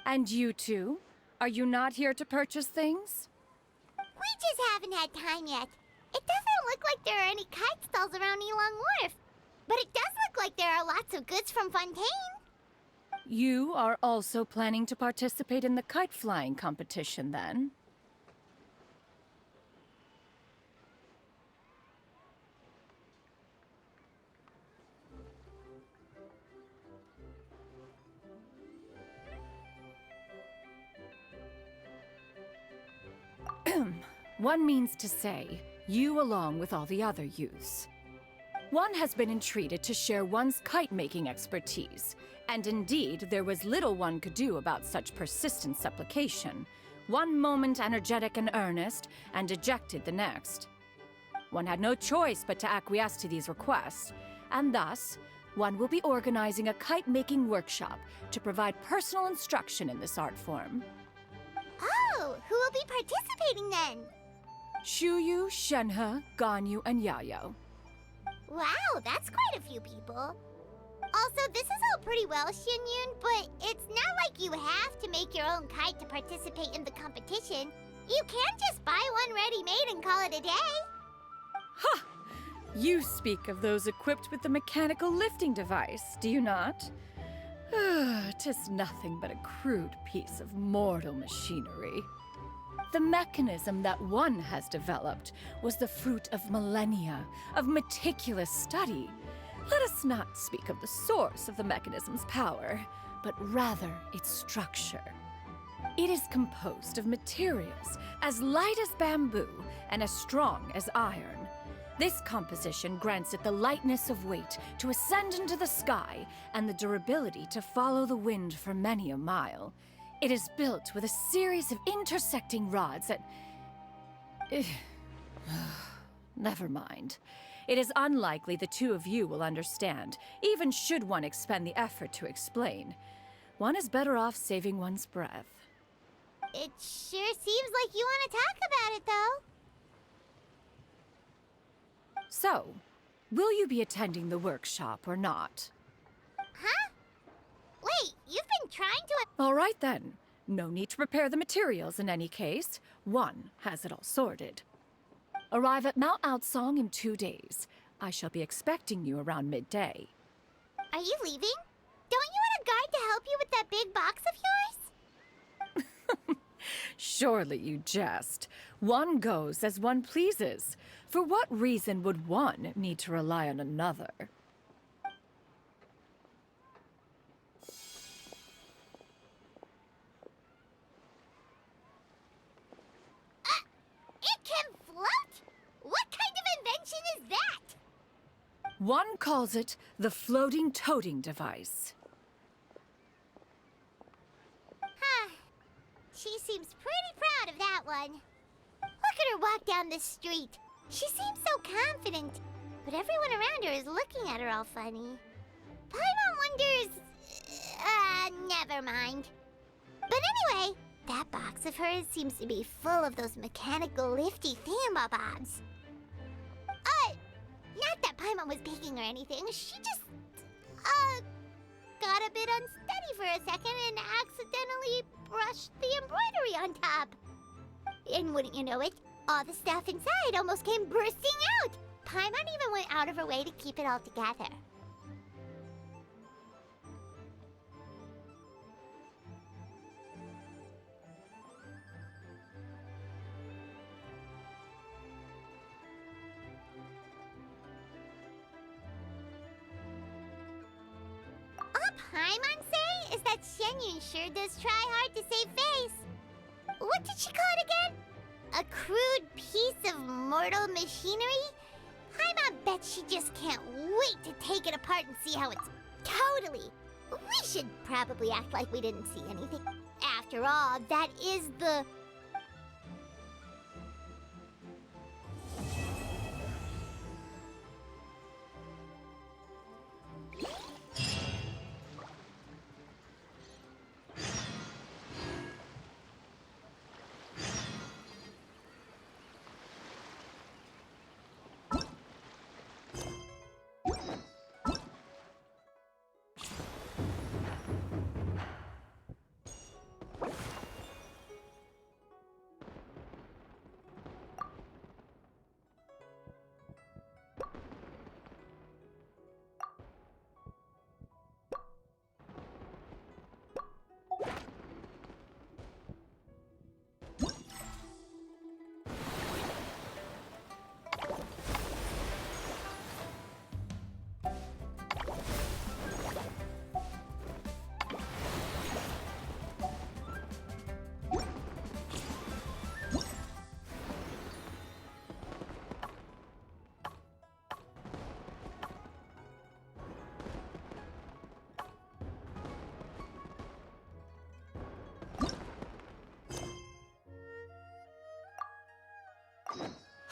And you two? Are you not here to purchase things? We just haven't had time yet. It doesn't look like there are any kite stalls around Elong Wharf, but it does look like there are lots of goods from Fontaine. You are also planning to participate in the kite flying competition, then? One means to say, you along with all the other youths. One has been entreated to share one's kite-making expertise, and indeed, there was little one could do about such persistent supplication. One moment energetic and earnest, and dejected the next. One had no choice but to acquiesce to these requests, and thus, one will be organizing a kite-making workshop to provide personal instruction in this art form. Oh, who will be participating then? Shuyu, Shenhe, Ganyu, and Yayo. Wow, that's quite a few people. Also, this is all pretty well, Xinyun, but it's not like you have to make your own kite to participate in the competition. You can just buy one ready-made and call it a day. Ha! You speak of those equipped with the mechanical lifting device, do you not? 'Tis nothing but a crude piece of mortal machinery. The mechanism that one has developed was the fruit of millennia of meticulous study. Let us not speak of the source of the mechanism's power, but rather its structure. It is composed of materials as light as bamboo and as strong as iron. This composition grants it the lightness of weight to ascend into the sky and the durability to follow the wind for many a mile. It is built with a series of intersecting rods that... Never mind. It is unlikely the two of you will understand, even should one expend the effort to explain. One is better off saving one's breath. It sure seems like you want to talk about it, though. So, will you be attending the workshop or not? Huh? Wait, you've been trying to... All right then. No need to prepare the materials in any case. One has it all sorted. Arrive at Mount Outsong in 2 days. I shall be expecting you around midday. Are you leaving? Don't you want a guide to help you with that big box of yours? Surely you jest. One goes as one pleases. For what reason would one need to rely on another? It can float? What kind of invention is that? One calls it the floating toting device. Huh. She seems pretty proud of that one. Look at her walk down the street. She seems so confident, but everyone around her is looking at her all funny. Paimon wonders... never mind. But anyway, that box of hers seems to be full of those mechanical lifty thingamabobs. Not that Paimon was peeking or anything. She just, got a bit unsteady for a second and accidentally brushed the embroidery on top. And wouldn't you know it, all the stuff inside almost came bursting out. Paimon even went out of her way to keep it all together. All Paimon say is that Xianyun sure does try hard to save face. What did she call it again? A crude piece of mortal machinery? Paimon bets she just can't wait to take it apart and see how it's totally. We should probably act like we didn't see anything. After all, that is the...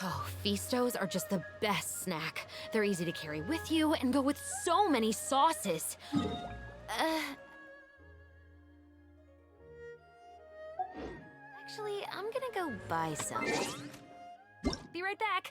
Oh, Feastos are just the best snack. They're easy to carry with you and go with so many sauces. Actually, I'm gonna go buy some. Be right back.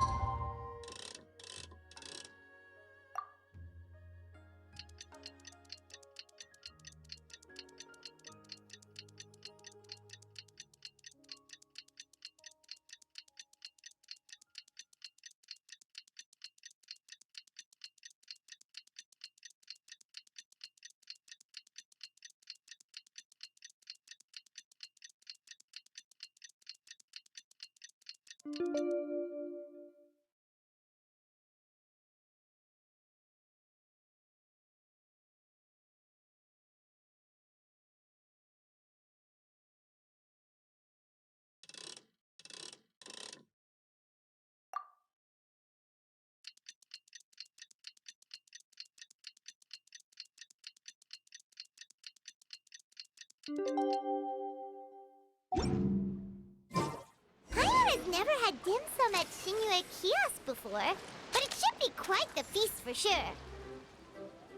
Paimon has never had dim sum at Xinyue Kiosk before, but it should be quite the feast for sure.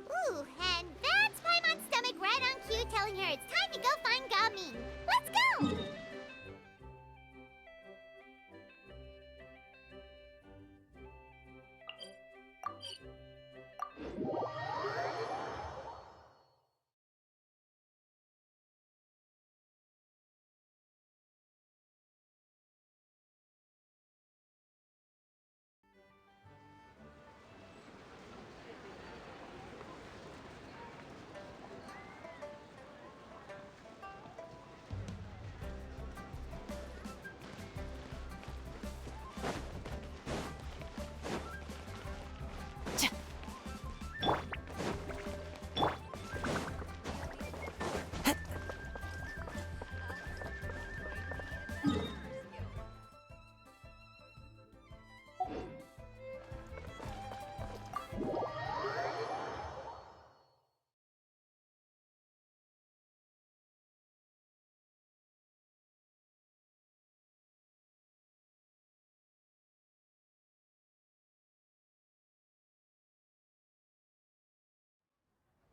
Ooh, and that's Paimon's stomach right on cue telling her it's time to go find Gaming. Let's go!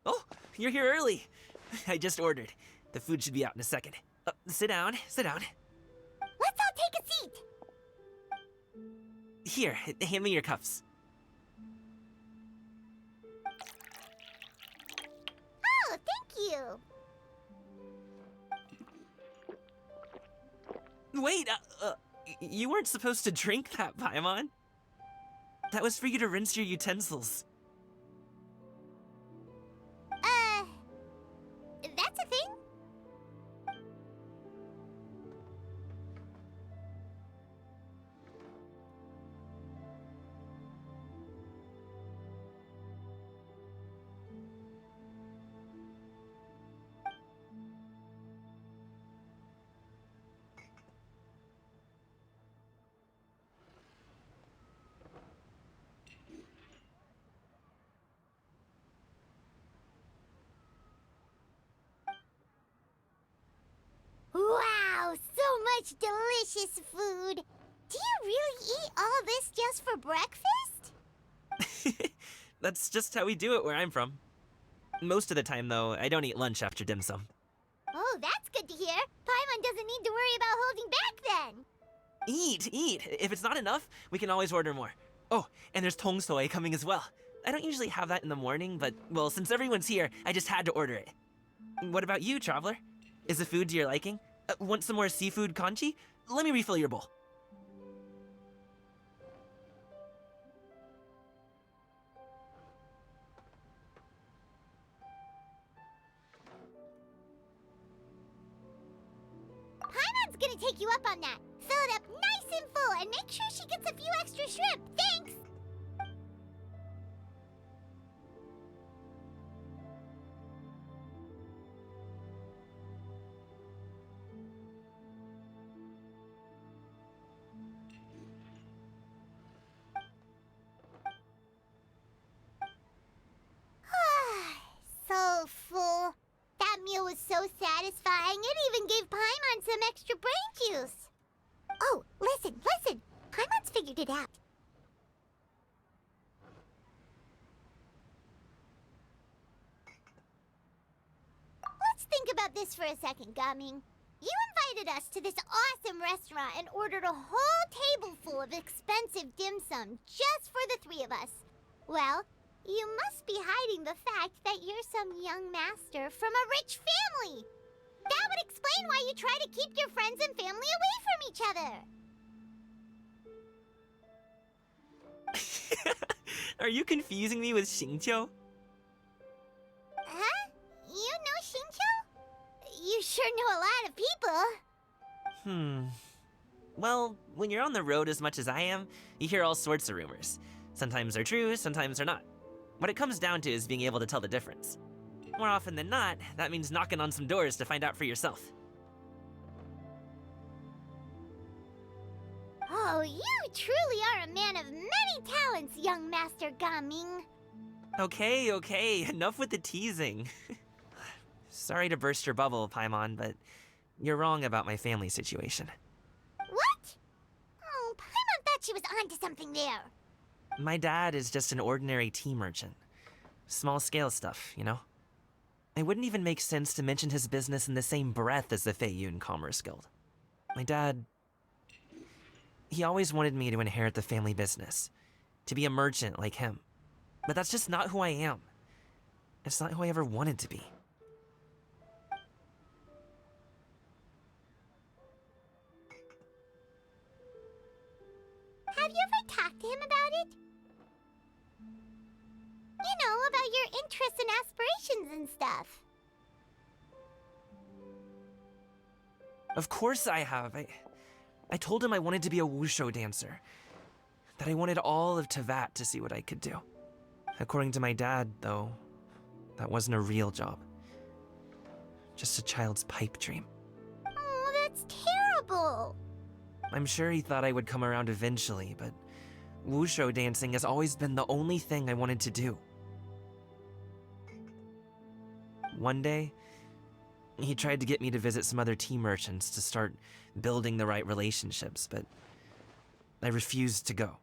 Oh, you're here early. I just ordered. The food should be out in a second. Sit down, sit down. Let's all take a seat. Here, hand me your cups. Oh, thank you. Wait, you weren't supposed to drink that, Paimon. That was for you to rinse your utensils. That's a thing? Wow, so much delicious food. Do you really eat all this just for breakfast? That's just how we do it where I'm from. Most of the time, though, I don't eat lunch after dim sum. Oh, that's good to hear. Paimon doesn't need to worry about holding back then. Eat, eat. If it's not enough, we can always order more. Oh, and there's tong soy coming as well. I don't usually have that in the morning, but, well, since everyone's here, I just had to order it. What about you, traveler? Is the food to your liking? Want some more seafood congee? Let me refill your bowl. Paimon's gonna take you up on that. Fill it up nice and full and make sure she gets a few extra shrimp. Thanks! So full. That meal was so satisfying, it even gave Paimon some extra brain juice. Oh, listen, listen. Paimon's figured it out. Let's think about this for a second, Gaming. You invited us to this awesome restaurant and ordered a whole table full of expensive dim sum just for the three of us. Well, you must be hiding the fact that you're some young master from a rich family. That would explain why you try to keep your friends and family away from each other. Are you confusing me with Xingqiu? Huh? You know Xingqiu? You sure know a lot of people. Well, when you're on the road as much as I am, you hear all sorts of rumors. Sometimes they're true, sometimes they're not. What it comes down to is being able to tell the difference. More often than not, that means knocking on some doors to find out for yourself. Oh, you truly are a man of many talents, young Master Gaming. Okay, enough with the teasing. Sorry to burst your bubble, Paimon, but you're wrong about my family situation. What? Oh, Paimon thought she was onto something there. My dad is just an ordinary tea merchant. Small scale stuff, you know? It wouldn't even make sense to mention his business in the same breath as the Feiyun Commerce Guild. My dad... he always wanted me to inherit the family business. To be a merchant like him. But that's just not who I am. It's not who I ever wanted to be. Have you ever talked to him about it? You know, about your interests and aspirations and stuff. Of course I have. I told him I wanted to be a wushu dancer. That I wanted all of Tevat to see what I could do. According to my dad, though, that wasn't a real job. Just a child's pipe dream. Oh, that's terrible. I'm sure he thought I would come around eventually, but wushu dancing has always been the only thing I wanted to do. One day, he tried to get me to visit some other tea merchants to start building the right relationships, but I refused to go.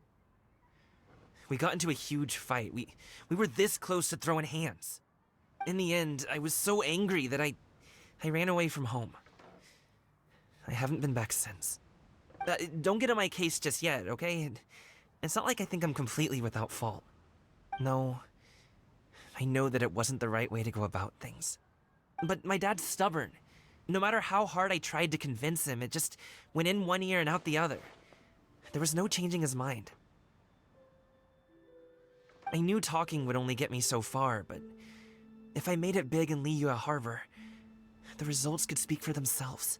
We got into a huge fight. We were this close to throwing hands. In the end, I was so angry that I I ran away from home. I haven't been back since. Don't get on my case just yet, okay? It's not like I think I'm completely without fault. No, I know that it wasn't the right way to go about things. But my dad's stubborn. No matter how hard I tried to convince him, it just went in one ear and out the other. There was no changing his mind. I knew talking would only get me so far, but if I made it big in Liyue Harbor, the results could speak for themselves.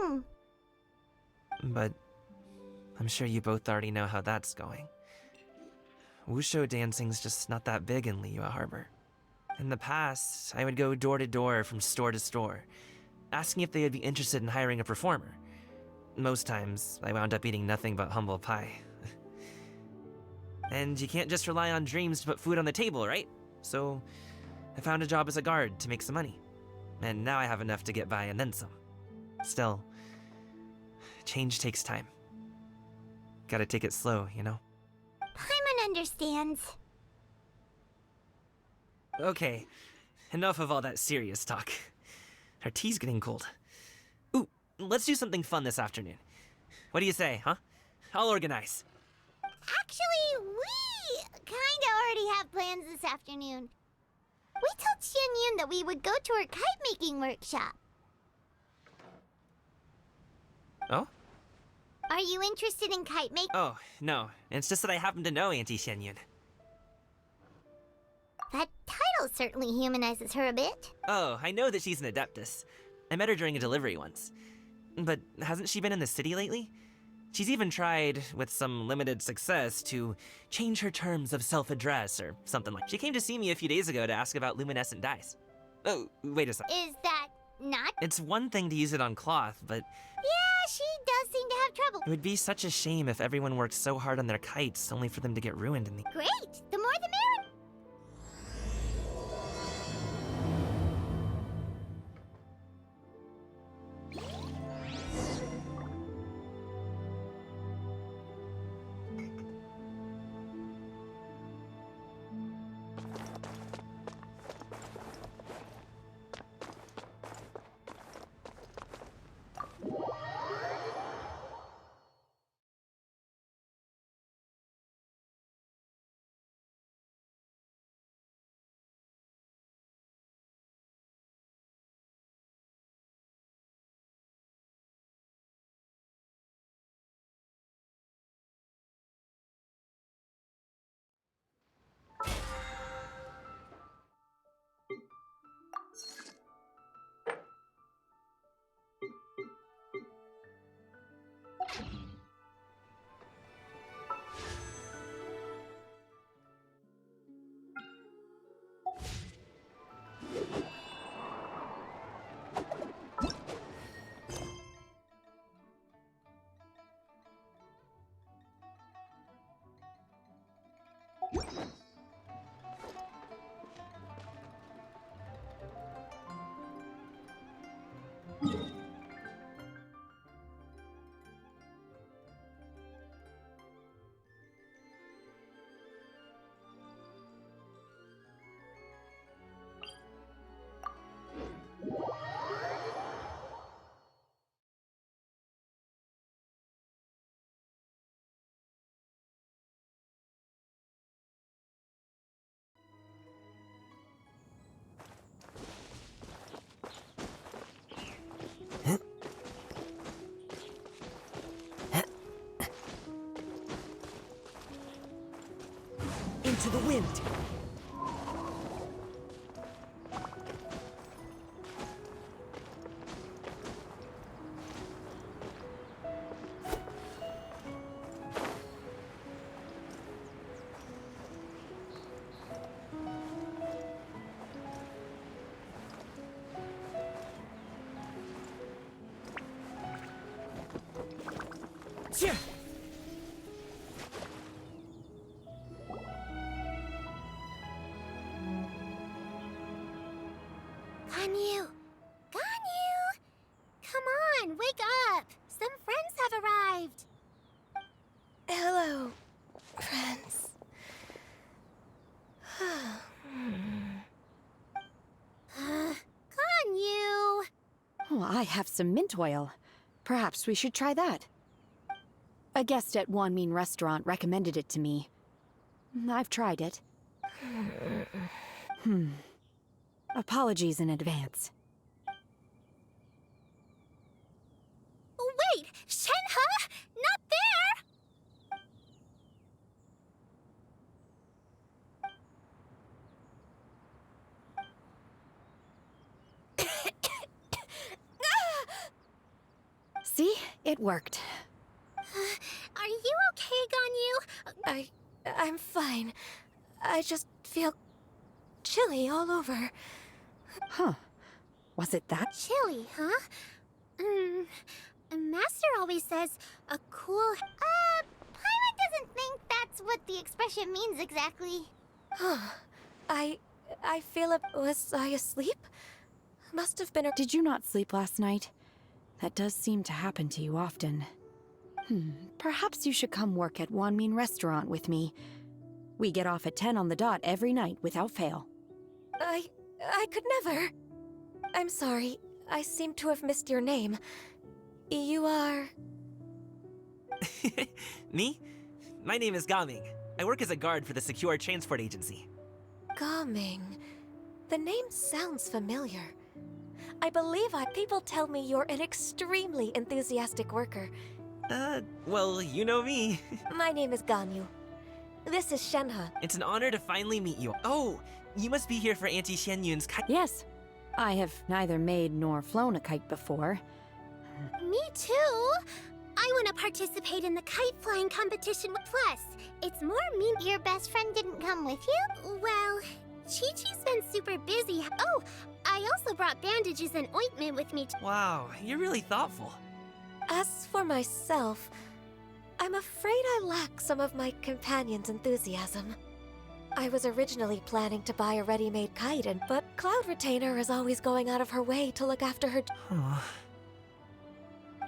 Ming. But I'm sure you both already know how that's going. Wushu dancing's just not that big in Liyue Harbor. In the past, I would go door to door from store to store, asking if they would be interested in hiring a performer. Most times, I wound up eating nothing but humble pie. And you can't just rely on dreams to put food on the table, right? So, I found a job as a guard to make some money. And now I have enough to get by and then some. Still, change takes time. Gotta take it slow, you know? Paimon understands. Okay, enough of all that serious talk. Our tea's getting cold. Ooh, let's do something fun this afternoon. What do you say, huh? I'll organize. Actually, we kinda already have plans this afternoon. We told Xianyun that we would go to her kite-making workshop. Oh? Are you interested in kite making? Oh, no. It's just that I happen to know Auntie Xianyun. That title certainly humanizes her a bit. Oh, I know that she's an adeptus. I met her during a delivery once. But hasn't she been in the city lately? She's even tried, with some limited success, to change her terms of self-address or something like. She came to see me a few days ago to ask about luminescent dyes. Oh, wait a sec. Is that not? It's one thing to use it on cloth, but Yeah, she does seem to have trouble. it would be such a shame if everyone worked so hard on their kites only for them to get ruined in the. Great! The more the merrier. Into the wind! Yeah. Ganyu! Ganyu! Come on, wake up! Some friends have arrived! Hello, friends. Ganyu! I have some mint oil. Perhaps we should try that. A guest at Wanmin Restaurant recommended it to me. I've tried it. Apologies in advance. Wait! Shenhe? Not there! See? It worked. Are you okay, Ganyu? I'm fine. I just feel chilly all over. Huh. Was it that? Chilly, huh? Master always says a cool... Paimon doesn't think that's what the expression means exactly. I feel it. Was I asleep? Must have been a... Did you not sleep last night? That does seem to happen to you often. Perhaps you should come work at Wanmin Restaurant with me. We get off at 10 on the dot every night without fail. I could never. I'm sorry. I seem to have missed your name. You are... Me? My name is Gaming. I work as a guard for the Secure Transport Agency. Gaming. The name sounds familiar. I believe people tell me you're an extremely enthusiastic worker. Well, you know me. My name is Ganyu. This is Shenhe. It's an honor to finally meet you. Oh, you must be here for Auntie Xianyun's kite. Yes. I have neither made nor flown a kite before. Me too! I want to participate in the kite flying competition. Plus, it's more mean your best friend didn't come with you? Well, Chi-Chi's been super busy. Oh, I also brought bandages and ointment with me. Wow, you're really thoughtful. As for myself, I'm afraid I lack some of my companion's enthusiasm. I was originally planning to buy a ready-made kite, but Cloud Retainer is always going out of her way to look after her...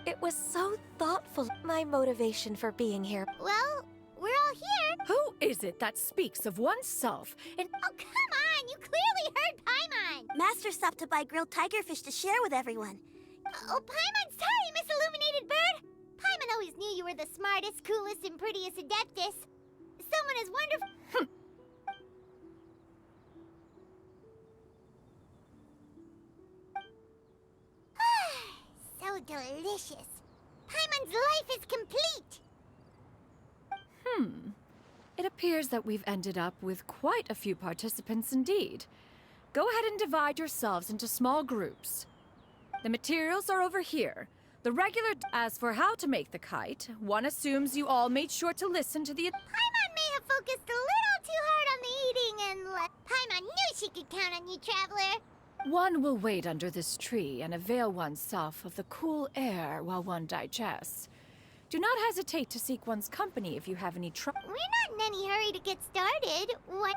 It was so thoughtful, my motivation for being here. Well, we're all here. Who is it that speaks of oneself and... Oh, come on! You clearly heard Paimon! Master stopped to buy grilled tigerfish to share with everyone. Oh, Paimon, sorry, Miss Illuminated Bird! Paimon always knew you were the smartest, coolest, and prettiest Adeptus. Someone as wonderful... So delicious. Paimon's life is complete. It appears that we've ended up with quite a few participants indeed. Go ahead and divide yourselves into small groups. The materials are over here. The regular... As for how to make the kite, one assumes you all made sure to listen to the... Paimon may have focused a little too hard on the eating and... Paimon knew she could count on you, Traveler. One will wait under this tree and avail oneself of the cool air while one digests. Do not hesitate to seek one's company if you have any trouble. We're not in any hurry to get started. What?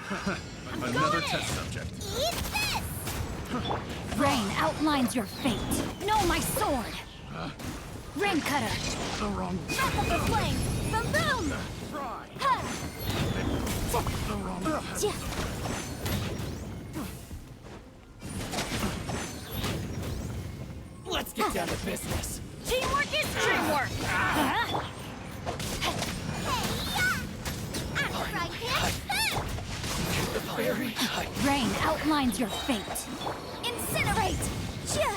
Another test subject. Eat this! Rain outlines your fate. No, my sword! Rain cutter! The wrong Wrap up the flame! Boom boom! try. Ha! The wrong test. Yeah. Let's get down to business. Teamwork is dreamwork! Huh? Rain outlines your fate. Incinerate! Chia!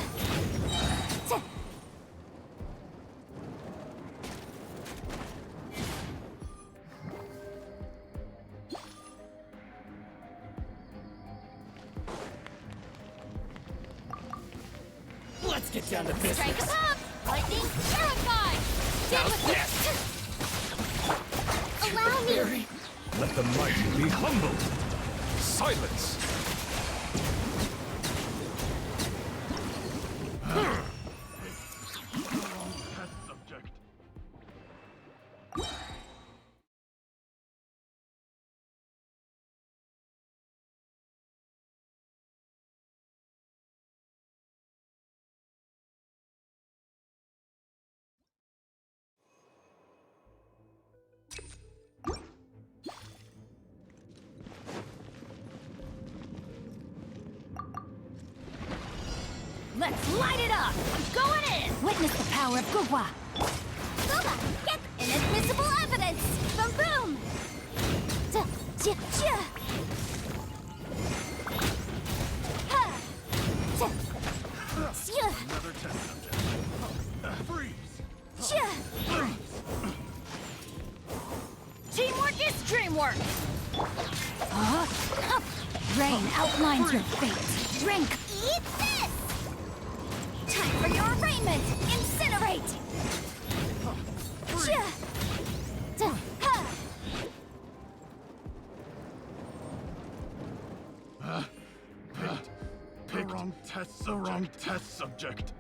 Let's get down to business. Strike 'em up! Lightning terrified! Deal with this! Allow me! Let the mighty be humbled. Silence. Wrong test subject. Let's light it up! I'm going in! Witness the power of Gugwa! Boba, get inadmissible evidence! Boom boom! Chia! Ha! Chia! Another test subject. Freeze. Chia! Teamwork is dreamwork! Rain outlines your fate. Drink! Eat this! Time for your arraignment! Incinerate! Chia! Ha! The wrong test subject. The wrong test subject.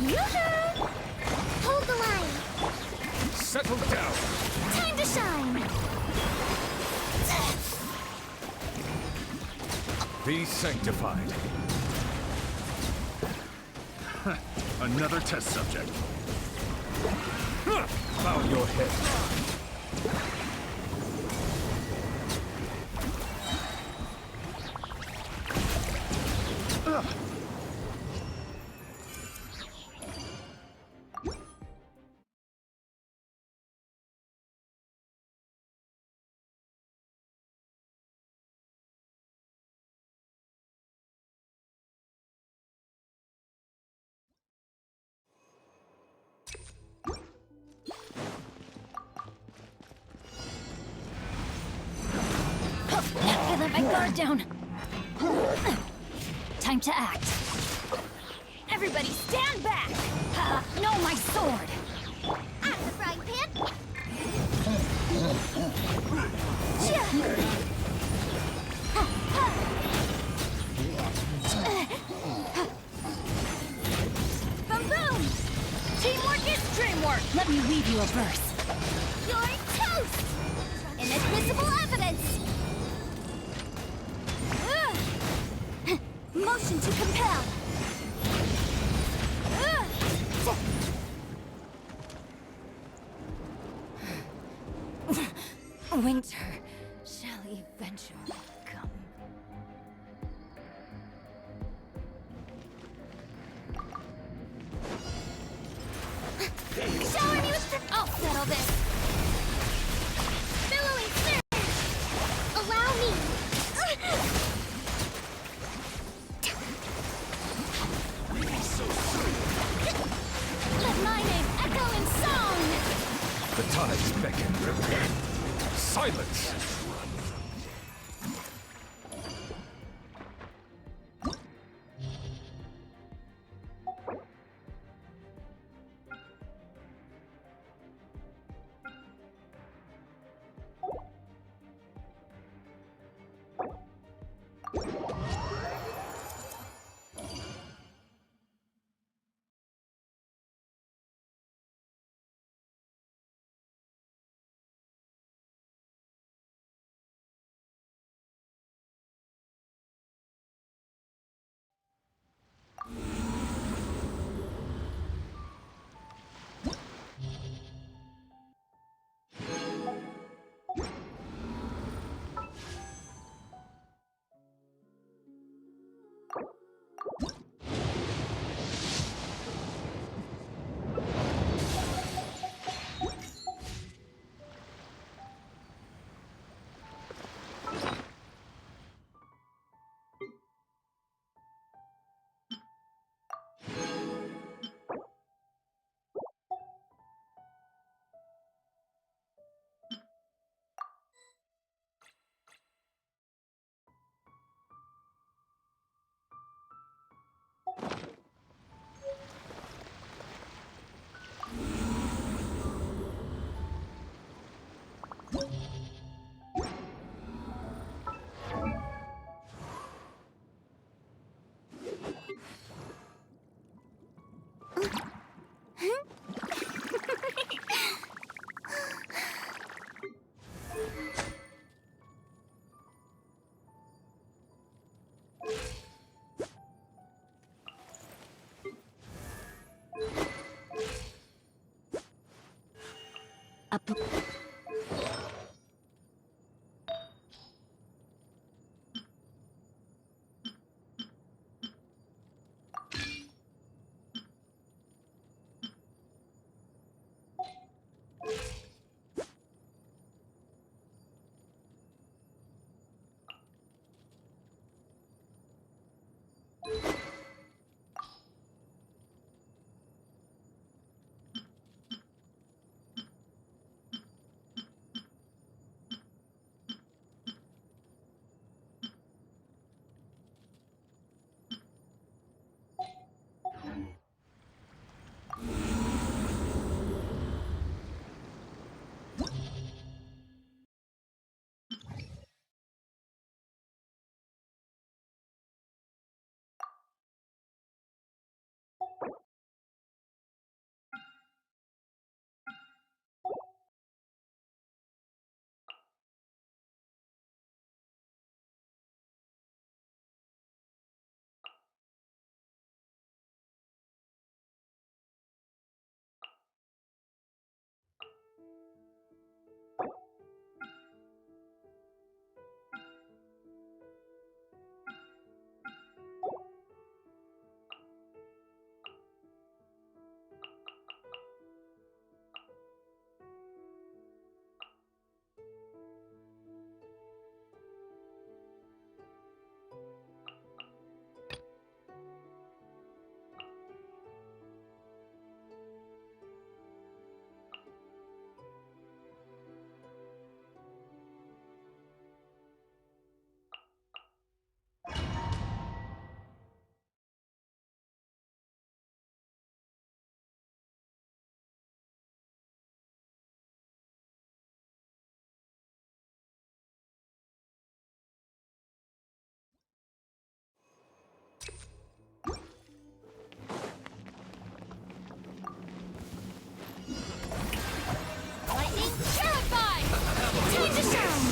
Yoo-hoo! Hold the line! Settle down. Time to shine! Be sanctified. Another test subject. Bow your head. I let my guard down. Time to act. Everybody stand back! No, my sword! Out of the frying pan! Chia! Boom boom! Teamwork is dreamwork! Let me weave you a verse. You're toast! Inadmissible evidence! Motion to compel! Winter shall eventually come. Shower me with the... I'll settle this! Billowing surge! Allow me! Let my name echo in song! The tides beckon. Silence. Lightning terrified! Time to shine!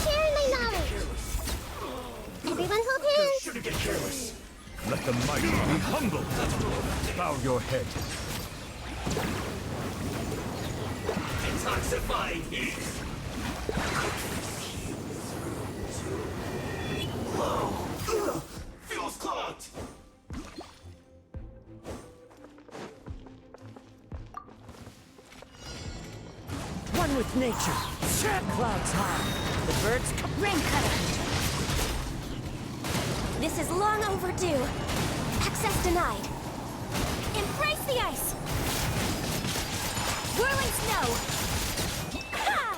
Sharing my knowledge! Everyone hold hands! Shouldn't get careless. Let the mighty be humble. Bow your head. Detoxifying heat. Whoa. Feels clogged. One with nature. Clouds high. The birds come. Rain cutter! This is long overdue. Access denied. Embrace the ice! Whirling snow! Ha!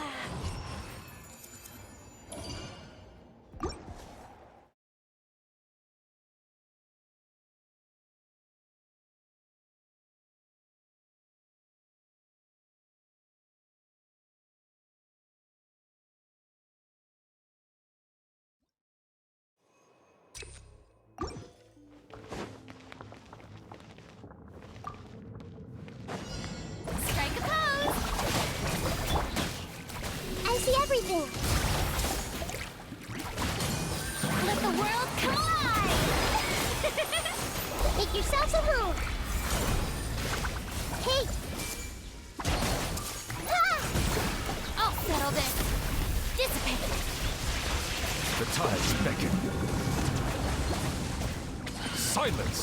Strike a pose! I see everything! Let the world come alive! Make yourselves at home! Hey! Ah! I'll settle this! Dissipate! The tides beckon. Silence!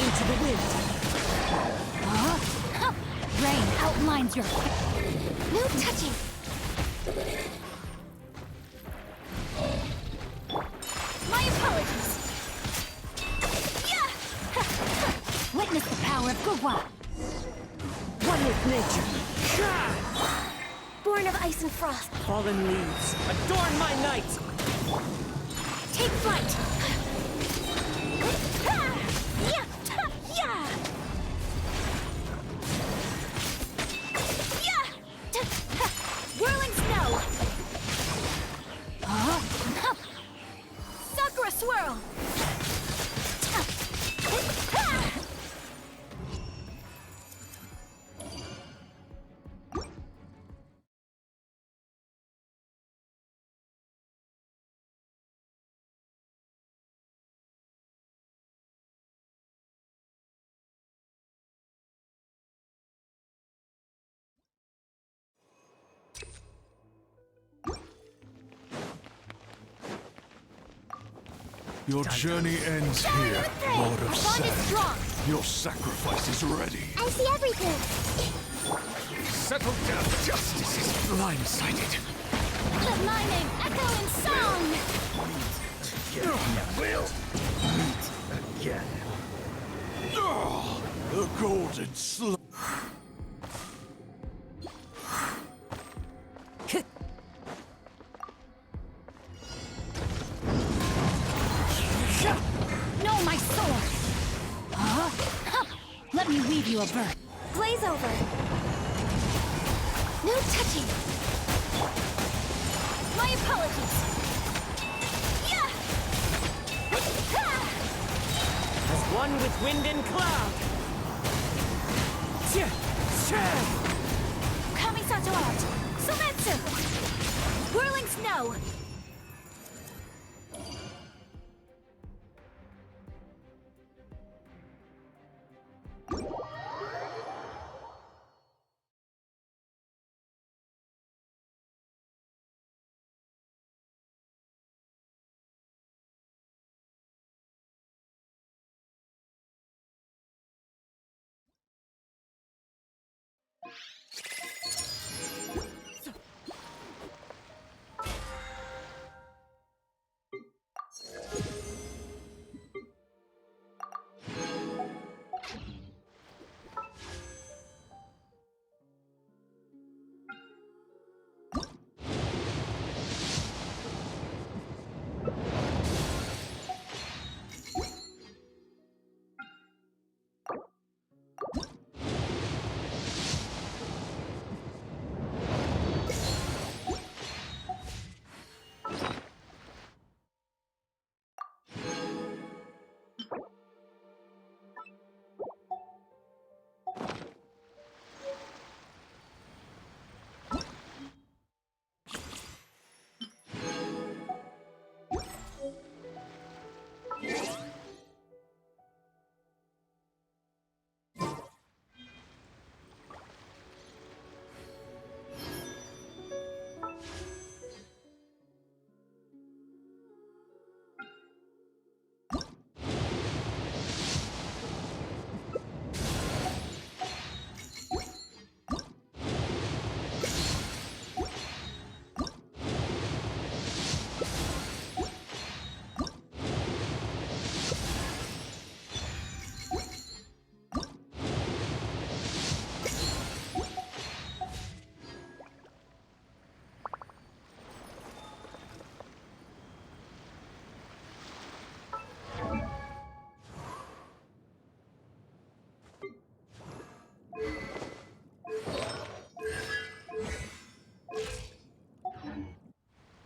Into the wind. Rain outlines your... No touching! My apologies! Yeah! Witness the power of Gugwa! One with nature. Born of ice and frost, Fallen leaves. Adorn my night. take flight! Yeah! Yeah! Yeah! Whirling snow! Your journey ends here, Lord of Our bond is Sand. strong. Your sacrifice is ready. I see everything. Settle down. Justice is blindsided. Let my name echo in song. We'll meet again. The golden slope. No, my sword! Huh? Let me weave you a bird. Glaze over. No touching. My apologies. Yeah. As one with wind and cloud. Kamisato out. Sumetsu. Whirling snow.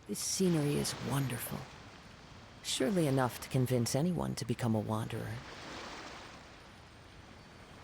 This scenery is wonderful. Surely enough to convince anyone to become a wanderer.